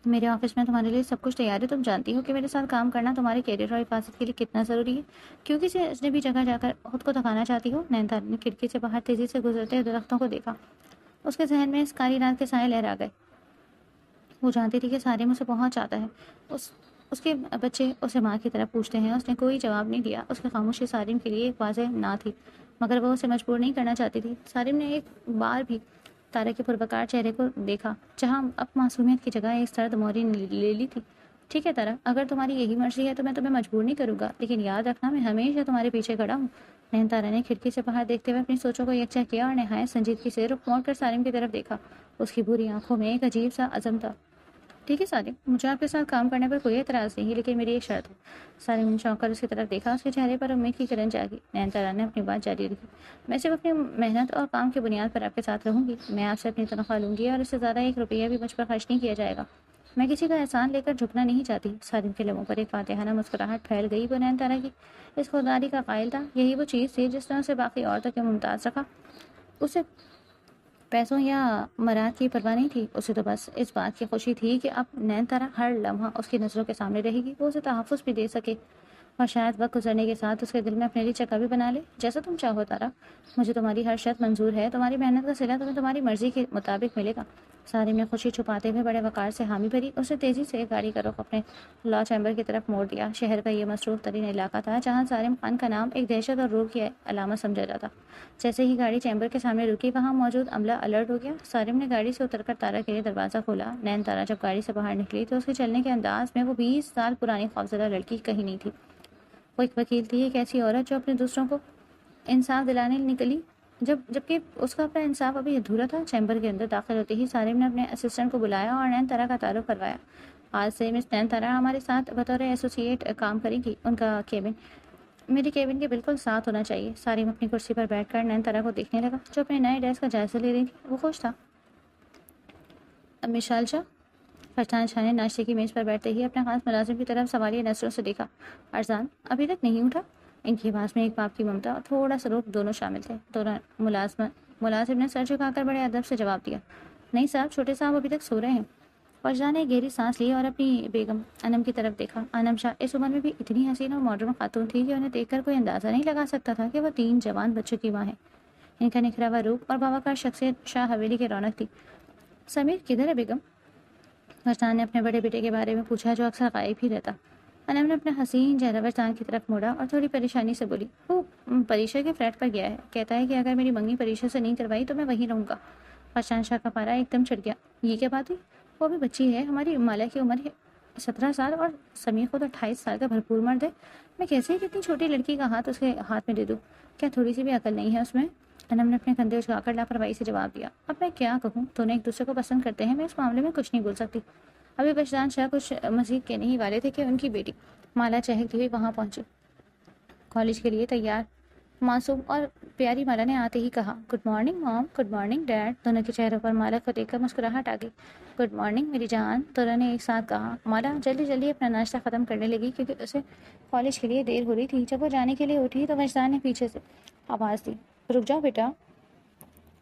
میرے آفس میں تمہارے لیے سب کچھ تیار ہے۔ تم جانتی ہو کہ میرے ساتھ کام کرنا تمہارے کیریئر اور حفاظت کے لیے کتنا ضروری ہے، کیونکہ سے اجنبی جگہ جا کر خود کو تھکانا چاہتی ہو؟ نین تارا نے کھڑکی سے باہر تیزی سے گزرتے درختوں کو دیکھا۔ اس کے ذہن میں اس کالی رات کے سائے لہرا گئے۔ وہ جانتی تھی کہ سالم اسے بہت چاہتا ہے۔ اس کے بچے اسے ماں کی طرح پوچھتے ہیں۔ اس نے کوئی جواب نہیں دیا۔ اس کی خاموشی سالم کے لیے ایک واضح نہ تھی، مگر وہ اسے مجبور نہیں کرنا چاہتی تھی۔ سالم نے ایک بار بھی تارا کے پربکار چہرے کو دیکھا جہاں اب معصومیت کی جگہ ایک سرد موری لے لی تھی۔ ٹھیک ہے تارا، اگر تمہاری یہی مرضی ہے تو میں تمہیں مجبور نہیں کروں گا، لیکن یاد رکھنا میں ہمیشہ تمہارے پیچھے کھڑا ہوں۔ نین تارا نے کھڑکی سے باہر دیکھتے ہوئے اپنی سوچوں کو یکجا کیا اور نہایت سنجیدگی سے رخ موڑ کر سالم کی طرف دیکھا۔ اس کی بھوری آنکھوں میں ایک عجیب سا عزم تھا۔ ٹھیک ہے سالم، مجھے آپ کے ساتھ کام کرنے پر کوئی اعتراض نہیں ہے، لیکن میری ایک شرط ہے۔ سالم نے چونک کر اس کی طرف دیکھا۔ اس کے چہرے پر امید کی کرن جاگی۔ نین تارا نے اپنی بات جاری رکھی۔ میں صرف اپنی محنت اور کام کی بنیاد پر آپ کے ساتھ رہوں گی۔ میں آپ سے اپنی تنخواہ لوں گی اور اس سے زیادہ 1 روپیہ بھی مجھ پر خرچ نہیں کیا جائے گا۔ میں کسی کا احسان لے کر جھکنا نہیں چاہتی۔ سالم کے لبوں پر ایک فاتحانہ مسکراہٹ پھیل گئی۔ وہ نین تارا کی اس خودداری کا قائل تھا۔ یہی وہ چیز تھی جس نے اسے باقی عورتوں کے ممتاز رکھا۔ اسے پیسوں یا مراد کی پرواہ نہیں تھی، اسے تو بس اس بات کی خوشی تھی کہ اب نین تارا ہر لمحہ اس کی نظروں کے سامنے رہے گی، وہ اسے تحفظ بھی دے سکے اور شاید وقت گزرنے کے ساتھ اس کے دل میں اپنے لیے جگہ بھی بنا لے۔ جیسا تم چاہو تارا، مجھے تمہاری ہر شرط منظور ہے۔ تمہاری محنت کا صلہ تمہیں تمہاری مرضی کے مطابق ملے گا۔ سالم نے خوشی چھپاتے ہوئے بڑے وقار سے حامی بھری۔ اسے تیزی سے گاڑی کا رخ اپنے لاء چیمبر کی طرف موڑ دیا۔ شہر کا یہ مصروف ترین علاقہ تھا جہاں سالم خان کا نام ایک دہشت اور رعب کی علامت سمجھا جاتا۔ جیسے ہی گاڑی چیمبر کے سامنے رکی، وہاں موجود عملہ الرٹ ہو گیا۔ سالم نے گاڑی سے اتر کر تارا کے لیے دروازہ کھولا۔ نین تارا جب گاڑی سے باہر نکلی تو اس کے چلنے کے انداز میں وہ 20 سال پرانی خوفزدہ لڑکی کہیں نہیں تھی۔ وہ ایک وکیل تھی، ایک ایسی عورت جو اپنے دوسروں کو انصاف دلانے نکلی جبکہ اس کا اپنا انصاف ابھی ادھورا تھا۔ چیمبر کے اندر داخل ہوتے ہی سالم نے اپنے اسسٹنٹ کو بلایا اور نین تارا کا تعارف کروایا۔ آج سے مس نین تارا ہمارے ساتھ بطور ایسوسیٹ کام کریں گی۔ ان کا کیبن میری کیبن کے بالکل ساتھ ہونا چاہیے۔ سالم اپنی کرسی پر بیٹھ کر نین تارا کو دیکھنے لگا جو اپنے نئے ڈیسک کا جائزہ لے رہی تھی۔ وہ خوش تھا۔ مشال شاہ، فرحان شاہ نے ناشتے کی میز پر بیٹھتے ہی اپنے خاص ملازم کی طرف سوالیہ نظروں سے دیکھا۔ ارزان ابھی تک نہیں اٹھا؟ ان کی آواز میں ایک باپ کی ممتا اور تھوڑا سا رعب دونوں شامل تھے۔ دونوں ملازم نے سر جھکا کر بڑے ادب سے جواب دیا۔ نہیں صاحب, چھوٹے صاحب ابھی تک سو رہے ہیں. فرزان نے گہری سانس لی اور اپنی بیگم انم کی طرف دیکھا. انم شاہ اس عمر میں بھی اتنی حسین اور ماڈرن خاتون تھی کہ انہیں دیکھ کر کوئی اندازہ نہیں لگا سکتا تھا کہ وہ 3 جوان بچوں کی ماں ہے. ان کا نکھرا ہوا روپ اور باوقار شخصیت شاہ حویلی کی رونق تھی. سمیر کدھر ہے بیگم؟ فرزان نے اپنے بڑے بیٹے کے بارے میں پوچھا جو اکثر غائب ہی رہتا. انم نے اپنا حسین چہرہ فرزان کی طرف موڑا اور تھوڑی پریشانی سے بولی, وہ پریشا کے فلیٹ پر گیا ہے, کہتا ہے کہ اگر میری منگنی پریشا سے نہیں کروائی تو میں وہیں رہوں گا. فرزان شاہ کا پارا ایک دم چڑھ گیا. یہ کیا بات ہے؟ وہ بھی بچی ہے, ہماری مالا کی عمر ہے 17 سال اور سمیر خود 28 سال کا بھرپور مرد ہے. میں کیسے ہی اتنی چھوٹی لڑکی کا ہاتھ اس کے ہاتھ میں دے دوں؟ کیا تھوڑی سی بھی عقل نہیں ہے اس میں؟ انم نے اپنے کندھے اچھا کر لاپرواہی سے جواب دیا. اب میں کیا کہوں, دونوں ایک دوسرے کو پسند کرتے ہیں, میں اس معاملے میں کچھ نہیں بول سکتی. ابھی فرزان شاہ کچھ مزید کہنے ہی والے تھے کہ ان کی بیٹی مالا چہکتی ہوئی وہاں پہنچی. کالج کے لیے تیار معصوم اور پیاری مالا نے آتے ہی کہا, گڈ مارننگ مام, گڈ مارننگ ڈیڈ. دونوں کے چہروں پر مالا کو دیکھ کر مسکراہٹ آ گئی. گڈ مارننگ میری جان, دونوں نے ایک ساتھ کہا. مالا جلدی جلدی اپنا ناشتہ ختم کرنے لگی کیونکہ اسے کالج کے لیے دیر ہو رہی تھی. جب وہ جانے کے لیے اٹھی تو فرزان نے پیچھے سے آواز دی, رک جاؤ بیٹا,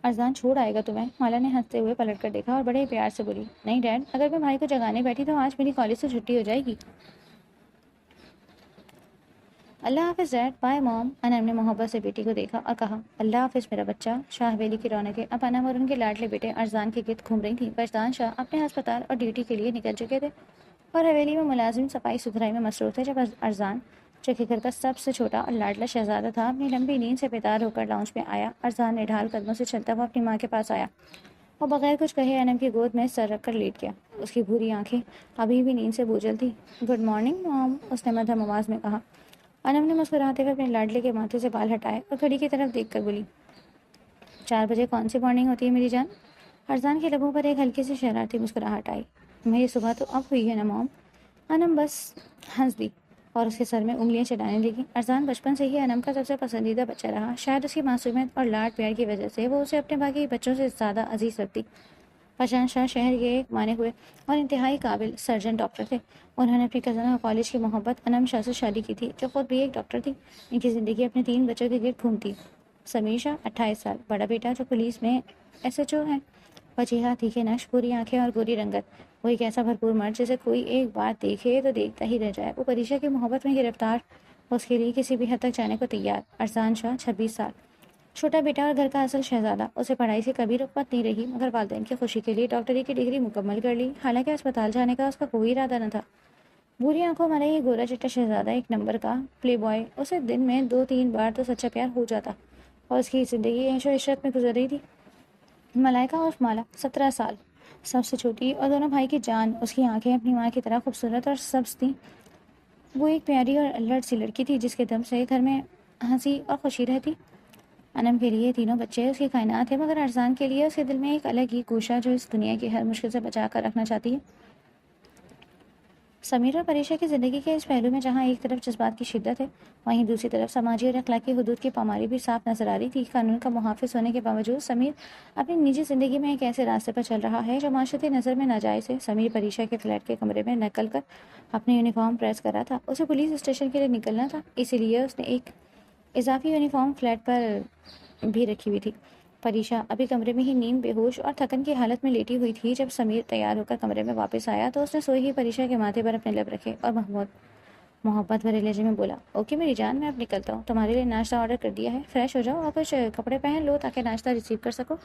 ارزان چھوڑ آئے گا تمہیں. مالا نے ہنستے ہوئے پلٹ کر دیکھا اور بڑے پیار سے بولی, نہیں ڈیڈ, اگر میں بھائی کو جگانے بیٹھی تو آج میری کالج سے چھٹی ہو جائے گی. اللہ حافظ ڈیڈ, بائے مام. انم نے محبت سے بیٹی کو دیکھا اور کہا, اللہ حافظ میرا بچہ. شاہ حویلی کی رونقیں اب انم اور ان کے لاڈلے بیٹے ارزان کے گرد گھوم رہی تھیں. فرزان شاہ اپنے ہسپتال اور ڈیوٹی کے لیے نکل چکے تھے اور حویلی میں ملازم صفائی ستھرائی میں مصروف تھے. جب ارزان, جو کہ گھر کا سب سے چھوٹا اور لاڈلا شہزادہ تھا, اپنی لمبی نیند سے بیدار ہو کر لاؤنج میں آیا. ارزان نے ڈھال قدموں سے چلتا ہوا اپنی ماں کے پاس آیا اور بغیر کچھ کہے انم کی گود میں سر رکھ کر لیٹ گیا. اس کی بھوری آنکھیں ابھی بھی نیند سے بوجھل تھی. گڈ مارننگ مام, اس نے مدھم آواز میں کہا. انم نے مسکراتے ہوئے اپنے لاڈلے کے ماتھے سے بال ہٹائے اور گھڑی کی طرف دیکھ کر بولی, 4 بجے کون سی مارننگ ہوتی ہے میری جان؟ ارزان کے لبوں پر ایک ہلکی سی شرارتی مسکراہٹ آئی. میری صبح تو اب ہوئی ہے نا مام. انم بس ہنس دی اور اس کے سر میں انگلیاں چلانے لگی. ارزان بچپن سے ہی انم کا سب سے پسندیدہ بچہ رہا. شاید اس کی معصومیت اور لاڈ پیار کی وجہ سے وہ اسے اپنے باقی بچوں سے زیادہ عزیز رکھتی. فرزان شاہ شہر کے ایک مانے ہوئے اور انتہائی قابل سرجن ڈاکٹر تھے. انہوں نے اپنی کزن اور کالج کی محبت انم شاہ سے شادی کی تھی جو خود بھی ایک ڈاکٹر تھی. ان کی زندگی اپنے 3 بچوں کے گرد گھومتی. سمیر شاہ 28 سال, بڑا بیٹا جو پولیس میں SHO ہے. وجیہہ تیکھے نقش, گوری آنکھیں اور گوری رنگت. وہ ایک ایسا بھرپور مرد جسے کوئی ایک بار دیکھے تو دیکھتا ہی رہ جائے. وہ پریشا کی محبت میں گرفتار, اس کے لیے کسی بھی حد تک جانے کو تیار. ارزان شاہ 26 سال, چھوٹا بیٹا اور گھر کا اصل شہزادہ. اسے پڑھائی سے کبھی رغبت نہیں رہی مگر والدین کی خوشی کے لیے ڈاکٹری کی ڈگری مکمل کر لی. حالانکہ اسپتال جانے کا اس کا کوئی ارادہ نہ تھا. بری آنکھوں والا یہ گورا چٹا شہزادہ ایک نمبر کا پلے بوائے. اسے دن میں 2-3 بار تو سچا پیار ہو جاتا اور اس کی زندگی عیش و عشرت میں گزر رہی تھی. ملائکہ اور مالا 17 سال, سب سے چھوٹی اور دونوں بھائی کی جان. اس کی آنکھیں اپنی ماں کی طرح خوبصورت اور سبز تھیں. وہ ایک پیاری اور الرٹ سی لڑکی تھی جس کے دم سے گھر میں ہنسی اور خوشی رہتی. انم کے لیے تینوں بچے اس کی کائنات ہے مگر ارزان کے لیے اس کے دل میں ایک الگ ہی گوشہ جو اس دنیا کی ہر مشکل سے بچا کر رکھنا چاہتی ہے. سمیر اور پریشا کی زندگی کے اس پہلو میں جہاں ایک طرف جذبات کی شدت ہے وہیں دوسری طرف سماجی اور اخلاقی حدود کی پامالی بھی صاف نظر آ رہی تھی. قانون کا محافظ ہونے کے باوجود سمیر اپنی نجی زندگی میں ایک ایسے راستے پر چل رہا ہے جو معاشرتی نظر میں ناجائز ہے. سمیر پریشا کے فلیٹ کے کمرے میں نکل کر اپنی یونیفارم پریس کر رہا تھا. اسے پولیس اسٹیشن کے لیے نکلنا تھا, اسی لیے اس نے ایک اضافی یونیفارم فلیٹ پر بھی رکھی ہوئی تھی. پریشا ابھی کمرے میں ہی نیم بے ہوش اور تھکن کی حالت میں لیٹی ہوئی تھی. جب سمیر تیار ہو کر کمرے میں واپس آیا تو اس نے سوئی ہی پریشا کے ماتھے پر اپنے لب رکھے اور محبت بھرے لہجے میں بولا, اوکے میری جان, میں اب نکلتا ہوں. تمہارے لیے ناشتہ آرڈر کر دیا ہے, فریش ہو جاؤ اور کچھ کپڑے پہن لو تاکہ ناشتہ ریسیو کر سکو.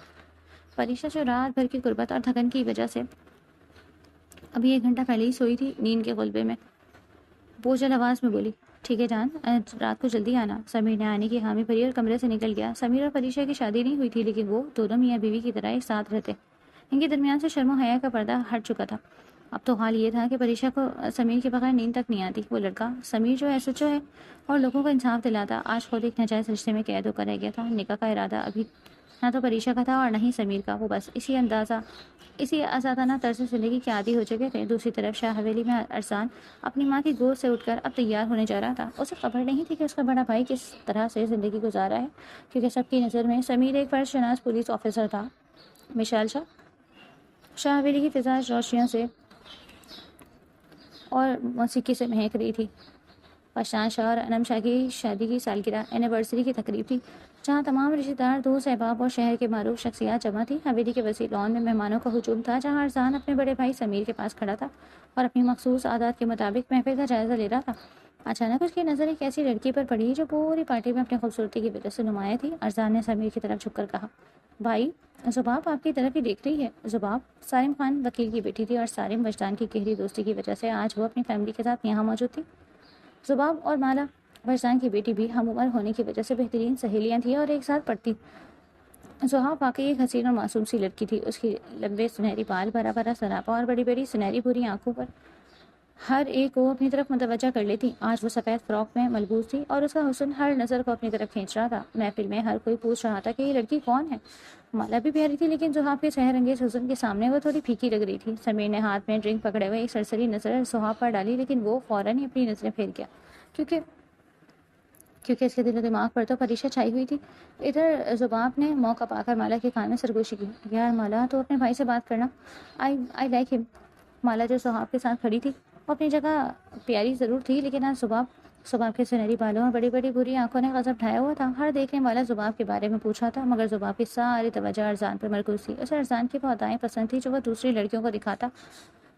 پریشا جو رات بھر کی غربت اور تھکن کی وجہ سے ابھی 1 گھنٹہ پہلے ہی سوئی تھی, نیند کے غلبے میں بوجھل آواز میں بولی, ٹھیک ہے جان, رات کو جلدی آنا. سمیر نے آنے کی حامی بھری اور کمرے سے نکل گیا. سمیر اور پریشا کی شادی نہیں ہوئی تھی لیکن وہ دونوں میاں بیوی کی طرح ایک ساتھ رہتے. ان کے درمیان سے شرم و حیا کا پردہ ہٹ چکا تھا. اب تو حال یہ تھا کہ پریشا کو سمیر کے بغیر نیند تک نہیں آتی. وہ لڑکا سمیر جو SHO ہے اور لوگوں کو انصاف دلاتا, آج خود ایک ناجائز رشتے میں قید ہو کر رہ گیا تھا. نکاح کا ارادہ ابھی نہ تو پریشا کا تھا اور نہ ہی سمیر کا. وہ بس اسی آزادانہ طرز زندگی کے عادی ہو چکے تھے. دوسری طرف شاہ حویلی میں ارزان اپنی ماں کی گود سے اٹھ کر اب تیار ہونے جا رہا تھا. اسے خبر نہیں تھی کہ اس کا بڑا بھائی کس طرح سے زندگی گزارا ہے, کیونکہ سب کی نظر میں سمیر ایک فرض شناس پولیس آفیسر تھا. مشال شاہ حویلی کی فضا روشنیوں سے اور موسیقی سے مہک رہی تھی. فرزان شاہ اور انم شاہ کی شادی کی سالگرہ اینیورسری کی تقریب تھی. جہاں تمام رشتہ دار، دوست احباب اور شہر کے معروف شخصیات جمع تھیں۔ حویلی کے وسیع لان میں مہمانوں کا ہجوم تھا، جہاں ارزان اپنے بڑے بھائی سمیر کے پاس کھڑا تھا اور اپنی مخصوص عادات کے مطابق محفل کا جائزہ لے رہا تھا۔ اچانک اس کی نظر ایک ایسی لڑکی پر پڑی جو پوری پارٹی میں اپنی خوبصورتی کی وجہ سے نمایاں تھی۔ ارزان نے سمیر کی طرف جھک کر کہا، بھائی، زباب آپ کی طرف ہی دیکھ رہی ہے۔ زباب سالم خان وکیل کی بیٹی تھی اور سالم وجدان کی گہری دوستی کی وجہ سے آج وہ اپنی فیملی کے ساتھ یہاں موجود تھی۔ زباب اور مالا وجدان کی بیٹی بھی ہم عمر ہونے کی وجہ سے بہترین سہیلیاں تھیں اور ایک ساتھ پڑھتی۔ زحاب واقعی ایک حسین اور معصوم سی لڑکی تھی۔ اس کی لمبے سنہری بال، بھرا بھرا سراپا اور بڑی بڑی سنہری بھوری آنکھوں پر ہر ایک کو اپنی طرف متوجہ کر لیتی۔ آج وہ سفید فراک میں ملبوس تھی اور اس کا حسن ہر نظر کو اپنی طرف کھینچ رہا تھا۔ محفل میں ہر کوئی پوچھ رہا تھا کہ یہ لڑکی کون ہے۔ مالا بھی پیاری تھی، لیکن زحاب کے سحر انگیز حسن کے سامنے وہ تھوڑی پھیکی لگ رہی تھی۔ سمیر نے ہاتھ میں ڈرنک پکڑے ہوئے ایک سرسری نظر زحاب پر ڈالی، لیکن وہ فوراً ہی اپنی نظریں پھیر گیا، کیونکہ اس کے دل و دماغ پر تو پریشاں چھائی ہوئی تھی۔ ادھر زباب نے موقع پا کر مالا کے کان میں سرگوشی کی، یار مالا، تو اپنے بھائی سے بات کرنا، آئی لائک ہم۔ مالا جو زحاب کے ساتھ کھڑی تھی وہ اپنی جگہ پیاری ضرور تھی، لیکن آج زباب کے سنہری بالوں اور بڑی بڑی بری آنکھوں نے غضب ڈھایا ہوا تھا۔ ہر دیکھنے والا زباب کے بارے میں پوچھا تھا، مگر زباب کی ساری توجہ ارزان پر مرکوز تھی۔ اسے ارزان کی وہ ادائیں پسند تھی جو وہ دوسری لڑکیوں کو دکھاتا۔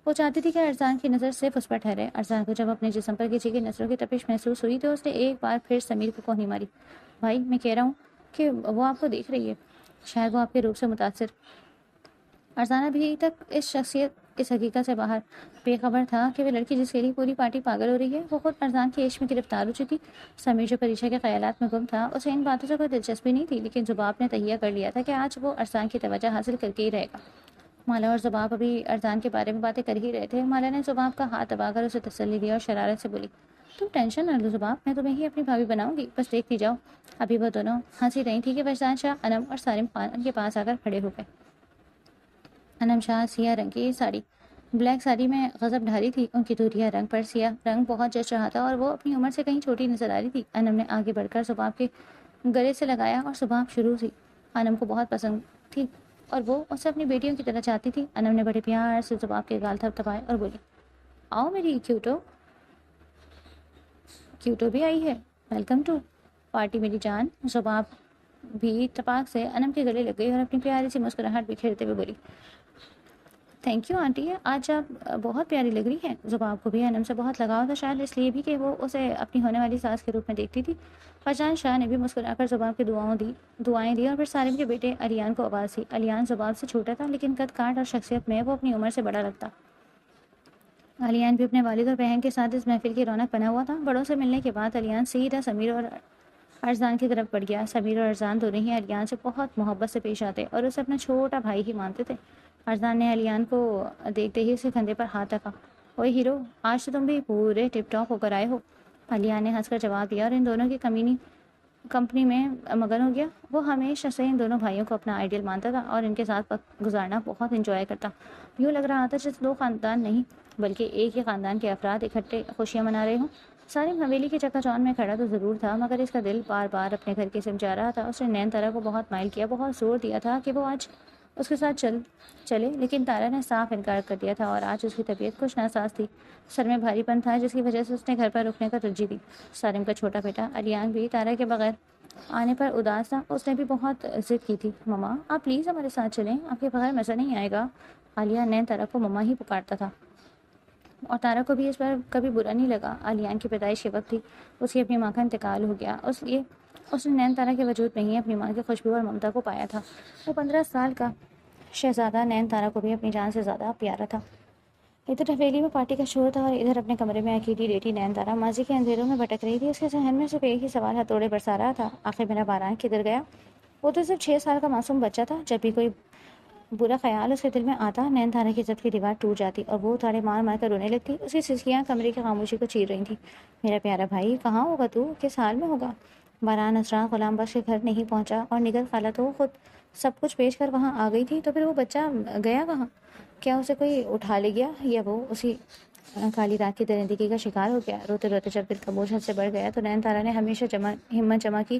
وہ چاہتی تھی کہ ارزان کی نظر صرف اس پر ٹھہرے۔ ارزان کو جب اپنے جسم پر کسی کی نظروں کی تپش محسوس ہوئی تو اس نے ایک بار پھر سمیر کو کوہنی ماری، بھائی، میں کہہ رہا ہوں کہ وہ آپ کو دیکھ رہی ہے، شاید وہ آپ کے روپ سے متاثر۔ ارزان ابھی تک اس حقیقت سے باہر بے خبر تھا کہ وہ لڑکی جس کے لیے پوری پارٹی پاگل ہو رہی ہے وہ خود ارزان کے عشق میں گرفتار ہو چکی۔ سمیر جو پریشا کے خیالات میں گم تھا، اسے ان باتوں سے کوئی دلچسپی نہیں تھی، لیکن زباب نے تہیہ کر لیا تھا کہ آج وہ ارزان کی توجہ حاصل کر کے ہی رہے گا۔ مالا اور زباب ابھی ارزان کے بارے میں باتیں کر ہی رہے تھے۔ مالا نے زباب کا ہاتھ دبا کر اسے تسلی دی اور شرارت سے بولی، تم ٹینشن نہ لو زباب، میں تمہیں ہی اپنی بھابھی بناؤں گی، بس دیکھتی جاؤ۔ ابھی وہ دونوں ہنسی رہی تھی کہ وجدان شاہ، انم اور سالم خان ان کے پاس آ کر کھڑے ہو گئے۔ انم شاہ سیاہ رنگ کی ساڑی، بلیک ساڑی میں غضب ڈھاری تھی، ان کی دھوریاں رنگ پر سیاہ رنگ بہت جچ رہا تھا اور وہ اپنی عمر سے کہیں چھوٹی نظر آ رہی تھی۔ انم نے آگے بڑھ کر زباب کے گلے سے لگایا اور زباب شروع تھی انم کو بہت پسند تھی اور وہ اسے اپنی بیٹیوں کی طرح چاہتی تھی۔ انم نے بڑے پیار سے زباب کے گال تھپ تھپائے اور بولی، آؤ میری کیوٹو بھی آئی ہے، ویلکم ٹو پارٹی میری جان۔ زباب بھی ٹپاک سے انم کے گلے لگ گئی اور اپنی پیاری سی مسکراہٹ بکھیرتے ہوئے بولی، تھینک یو آنٹی، آج آپ بہت پیاری لگ رہی ہیں۔ زباب کو بھی انم سے بہت لگاؤ تھا، شاید اس لیے بھی کہ وہ اسے اپنی ہونے والی ساس کے روپ میں دیکھتی تھی۔ وجدان شاہ نے بھی مسکرا کر زباب کی دعائیں دی اور پھر سالم کے بیٹے الیان کو آواز دی۔ الیان زباب سے چھوٹا تھا، لیکن قد کاٹ اور شخصیت میں وہ اپنی عمر سے بڑا لگتا۔ الیان بھی اپنے والد اور بہن کے ساتھ اس محفل کی رونق بنا ہوا تھا۔ بڑوں سے ملنے کے بعد الیان سیدھا سمیر اور ارزان کی طرف بڑھ گیا۔ سمیر اور ارزان دونوں ہی الیان سے بہت محبت سے پیش آتے اور اسے اپنا چھوٹا بھائی ہی مانتے تھے۔ ارزان نے الیان کو دیکھتے ہی اس کے کندھے پر ہاتھ رکھا، اوئے ہیرو، آج تو تم بھی پورے ٹپ ٹاپ ہو کر آئے ہو۔ الیان نے ہنس کر جواب دیا اور ان دونوں کی کمپنی میں مگن ہو گیا۔ وہ ہمیشہ سے ان دونوں بھائیوں کو اپنا آئیڈیل مانتا تھا اور ان کے ساتھ وقت گزارنا بہت انجوائے کرتا۔ یوں لگ رہا تھا جیسے دو خاندان نہیں بلکہ ایک ہی خاندان کے افراد اکٹھے خوشیاں منا رہے ہوں۔ سالم حویلی کے چکا چوند میں کھڑا تو ضرور تھا، مگر اس کا دل بار بار اپنے گھر کی سمت جا رہا تھا۔ اس نے نین تارا کو بہت مائل کیا، بہت زور دیا تھا کہ وہ آج اس کے ساتھ چلے، لیکن تارا نے صاف انکار کر دیا تھا اور آج اس کی طبیعت کچھ ناساز تھی۔ سر میں بھاری پن تھا جس کی وجہ سے اس نے گھر پر رکنے کا ترجیح دی۔ سالم کا چھوٹا بیٹا الیان بھی تارا کے بغیر آنے پر اداس تھا۔ اس نے بھی بہت ضد کی تھی، مما آپ پلیز ہمارے ساتھ چلیں، آپ کے بغیر مزہ نہیں آئے گا۔ الیان نین تارا کو مما ہی پکارتا تھا اور تارا کو بھی اس پر کبھی برا نہیں لگا۔ الیان کی پیدائش کے وقت تھی، اس کی اپنی ماں کا انتقال ہو گیا، اس لیے اس نے نین تارا کے وجود میں ہی اپنی ماں کی خوشبو اور ممتا کو پایا تھا۔ وہ 15 سال کا شہزادہ نین تارا کو بھی اپنی جان سے زیادہ پیارا تھا۔ ادھر حویلی میں پارٹی کا شور تھا اور ادھر اپنے کمرے میں اکیلی لیٹی نین تارا ماضی کے اندھیروں میں بھٹک رہی تھی۔ اس کے ذہن میں صرف ایک ہی سوال ہتھوڑے برسا رہا تھا، آخر میرا باران کدھر گیا؟ وہ تو صرف 6 سال کا معصوم بچہ تھا۔ جب بھی کوئی برا خیال اس کے دل میں آتا، نین تارا کی ضبط کی دیوار ٹوٹ جاتی اور وہ تاڑے مار مار کر رونے لگتی۔ اس کی سسکیاں کمرے کی خاموشی کو چیر رہی تھیں۔ میرا پیارا بھائی، کہاں ہوگا تو؟ کس حال میں ہوگا؟ باران اسرا غلام بخش کے گھر نہیں پہنچا اور نگہت خالہ تو خود سب کچھ پیش کر وہاں آ گئی تھی، تو پھر وہ بچہ گیا کہاں؟ کیا اسے کوئی اٹھا لے گیا یا وہ اسی کالی رات کی درندگی کا شکار ہو گیا؟ روتے روتے جب دل کا بوجھ حد سے بڑھ گیا تو نین تارا نے ہمیشہ ہمت جمع کی،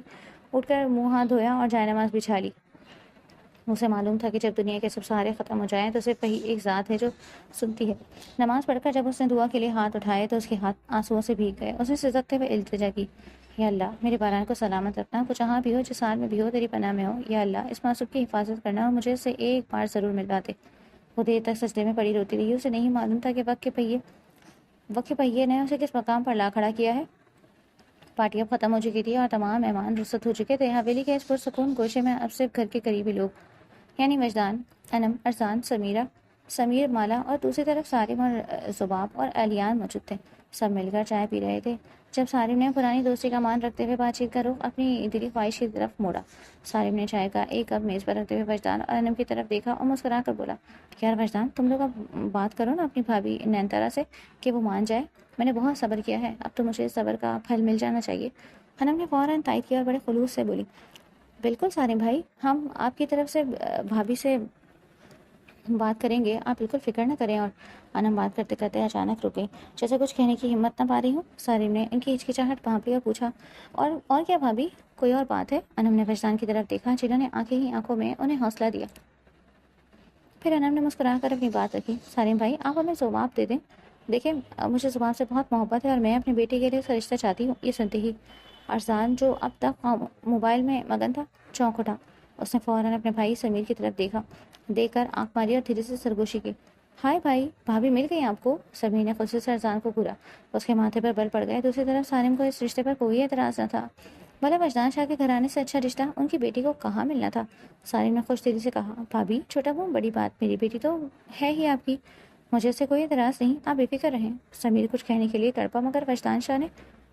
اٹھ کر منہ ہاتھ دھویا اور جائے نماز بچھا لی۔ اسے معلوم تھا کہ جب دنیا کے سب سہارے ختم ہو جائیں تو صرف وہی ایک ذات ہے جو سنتی ہے۔ نماز پڑھ کر جب اس نے دعا کے لیے ہاتھ اٹھائے تو اس کے ہاتھ آنسوؤں سے بھیگ گئے۔ اس نے سسکتے ہوئے التجا کی، یا اللہ میرے باران کو سلامت رکھنا، وہ جہاں بھی ہو، جس حال میں بھی ہو، تیری پناہ میں ہو۔ یا اللہ اس معصوم کی حفاظت کرنا اور مجھے اسے ایک بار ضرور ملوا دے۔ وہ دیر تک سجدے میں پڑی روتی رہی، اسے نہیں معلوم تھا کہ وقت کے پہیے نے اسے کس مقام پر لا کھڑا کیا ہے۔ پارٹی اب ختم ہو چکی تھی اور تمام مہمان رخصت ہو چکے تھے۔ حویلی کے اس پرسکون گوشے میں اب صرف گھر کے قریبی لوگ یعنی وجدان، انم، ارسلان، سمیر، مالا اور دوسری طرف سارم اور زباب اور الیان موجود تھے۔ سب مل کر چائے پی رہے تھے جب سارم نے پرانی دوستی کا مان رکھتے ہوئے بات چیت کا رخ اپنی دلی خواہش کی طرف موڑا۔ سارم نے چائے کا ایک کپ میز پر رکھتے ہوئے وجدان اور انم کی طرف دیکھا اور مسکرا کر بولا، یار وجدان، تم لوگ اب بات کرو نا اپنی بھابھی نینتارا سے کہ وہ مان جائے۔ میں نے بہت صبر کیا ہے، اب تو مجھے اس صبر کا پھل مل جانا چاہیے۔ انم نے فوراً تائید کیا اور بڑے خلوص سے بولی، بالکل سارم بھائی، ہم آپ کی طرف سے بھابھی سے بات کریں گے، آپ بالکل فکر نہ کریں۔ اور انم بات کرتے کرتے اچانک رک گئی، جیسے کچھ کہنے کی ہمت نہ پا رہی ہوں۔ سارم نے ان کی ہچکچاہٹ بھانپ لی اور پوچھا، اور کیا بھابھی، کوئی اور بات ہے؟ انم نے وجدان کی طرف دیکھا جنہوں نے آنکھیں ہی آنکھوں میں انہیں حوصلہ دیا۔ پھر انم نے مسکرا کر اپنی بات رکھی، سارم بھائی آپ ہمیں زباب دے دیں۔ دیکھیں مجھے زباب سے بہت محبت ہے اور میں اپنی بیٹی کے لیے اس کا رشتہ چاہتی ہوں۔ یہ سنتے ہی ارسلان جو اب تک موبائل میں مگن تھا چونک اٹھا۔ اس نے فوراً اپنے بھائی سمیر کی طرف دیکھ کر آنکھ ماری اور دھیرے سے سرگوشی کی، ہائے بھائی، بھابھی مل گئی آپ کو؟ سمیر نے خوشی سے ارسلان کو گھورا، اس کے ماتھے پر بل پڑ گئے۔ دوسری طرف سارم کو اس رشتے پر کوئی اعتراض نہ تھا، بھلا وجدان شاہ کے گھرانے سے اچھا رشتہ ان کی بیٹی کو کہاں ملنا تھا۔ سارم نے خوش دلی سے کہا، بھابھی چھوٹا وہ بڑی بات، میری بیٹی تو ہے ہی آپ کی، مجھے اس سے کوئی اعتراض نہیں، آپ بے فکر رہیں۔ سمیر کچھ کہنے کے لیے تڑپا مگر وجدان شاہ نے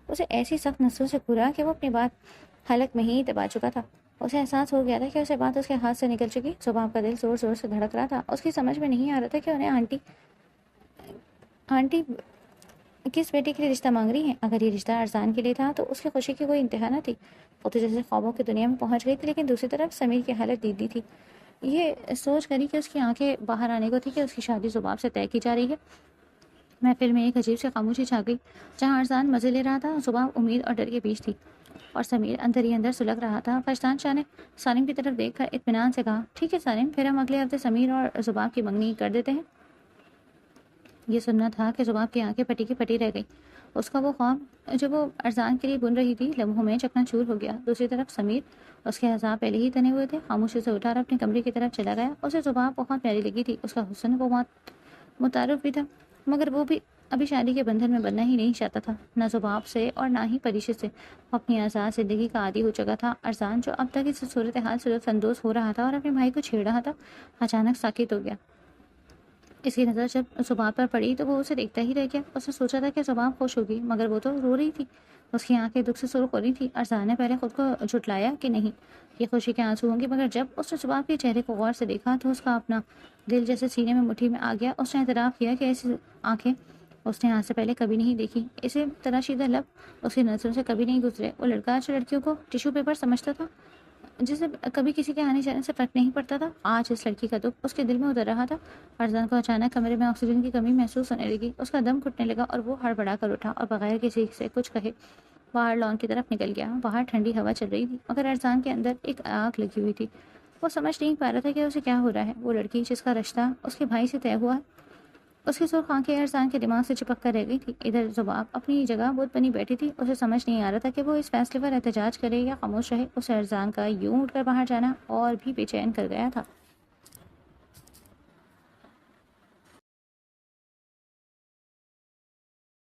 اسے ایسی سخت نظروں سے گھورا کہ وہ اپنی بات حلق میں ہی دبا چکا تھا۔ اسے احساس ہو گیا تھا کہ اسے بات اس کے ہاتھ سے نکل چکی۔ زباب کا دل زور زور سے دھڑک رہا تھا، اس کی سمجھ میں نہیں آ رہا تھا کہ انہیں آنٹی کس بیٹے کے لیے رشتہ مانگ رہی ہیں۔ اگر یہ رشتہ ارسلان کے لیے تھا تو اس کی خوشی کی کوئی انتہا نہ تھی، وہ تو جیسے خوابوں کی دنیا میں پہنچ گئی تھی۔ لیکن دوسری طرف سمیر کی حالت دیدی تھی، یہ سوچ کری کہ اس کی آنکھیں باہر آنے کو تھی کہ اس کی شادی زباب سے طے کی جا رہی ہے۔ محفل میں ایک عجیب سی خاموشی چھا گئی، جہاں ارسلان مزے لے رہا تھا، زباب امید اور ڈر کے بیچ تھی اور سمیر اندر ہی اندر سلگ رہا تھا۔ وجدان شاہ نے سالم کی طرف دیکھ کر اطمینان سے کہا، ٹھیک ہے سالم، پھر ہم اگلے ہفتے سمیر اور زباب کی منگنی کر دیتے ہیں۔ یہ سننا تھا کہ زباب کی آنکھیں پٹی کی پٹی رہ گئی۔ اس کا وہ خواب جو وہ ارسلان کے لیے بن رہی تھی لمحوں میں چکنا چور ہو گیا۔ دوسری طرف سمیر، اس کے اعصاب پہلے ہی تنے ہوئے تھے، خاموشی سے اٹھا اور اپنے کمرے کی طرف چلا گیا۔ اسے زباب بہت پیاری لگی تھی، اس کا حسن وہ متعارف بھی تھا، مگر وہ بھی ابھی شادی کے بندھن میں بننا ہی نہیں چاہتا تھا، نہ زباب سے اور نہ ہی پریشی سے۔ وہ اپنی آزاد زندگی کا عادی ہو چکا تھا۔ ارسلان جو اب تک اس صورتحال سے لطف اندوز ہو رہا تھا اور اپنے بھائی کو چھیڑ رہا تھا، اچانک ساکت ہو گیا۔ اس کی نظر جب زباب پر پڑی تو وہ اسے دیکھتا ہی رہ گیا۔ اس نے سوچا تھا کہ زباب خوش ہوگی، مگر وہ تو رو رہی تھی، اس کی آنکھیں دکھ سے سرخ ہو رہی تھی۔ ارسلان نے پہلے خود کو جھٹلایا کہ نہیں، یہ خوشی کے آنسو ہوں گے، مگر جب اس نے زباب کے چہرے کو غور سے دیکھا تو اس کا اپنا دل جیسے سینے میں مٹھی میں آ گیا۔ اس نے اعتراف کیا کہ ایسی آنکھیں اس نے آج سے پہلے کبھی نہیں دیکھی، اسے تراشیدہ لب اس کی نظروں سے کبھی نہیں گزرے۔ وہ لڑکا جو لڑکیوں کو ٹیشو پیپر سمجھتا تھا، جسے کبھی کسی کے آنے جانے سے فرق نہیں پڑتا تھا، آج اس لڑکی کا دکھ اس کے دل میں اتر رہا تھا۔ ارسلان کو اچانک کمرے میں آکسیجن کی کمی محسوس ہونے لگی، اس کا دم گھٹنے لگا اور وہ ہڑبڑا کر اٹھا اور بغیر کسی سے کچھ کہے باہر لان کی طرف نکل گیا۔ باہر ٹھنڈی ہوا چل رہی تھی، مگر ارسلان کے اندر ایک آگ لگی ہوئی تھی، وہ سمجھ نہیں پا رہا تھا کہ اسے کیا ہو رہا ہے۔ وہ لڑکی جس کا رشتہ اس کے بھائی سے طے ہوا، اس کی سرخ آنکھیں ارسلان کے دماغ سے چپک کر رہ گئی تھی۔ ادھر زباب اپنی جگہ بت بنی بیٹھی تھی، اسے سمجھ نہیں آ رہا تھا کہ وہ اس فیصلے پر احتجاج کرے یا خاموش رہے۔ اسے ارسلان کا یوں اٹھ کر باہر جانا اور بھی بے چین کر گیا تھا۔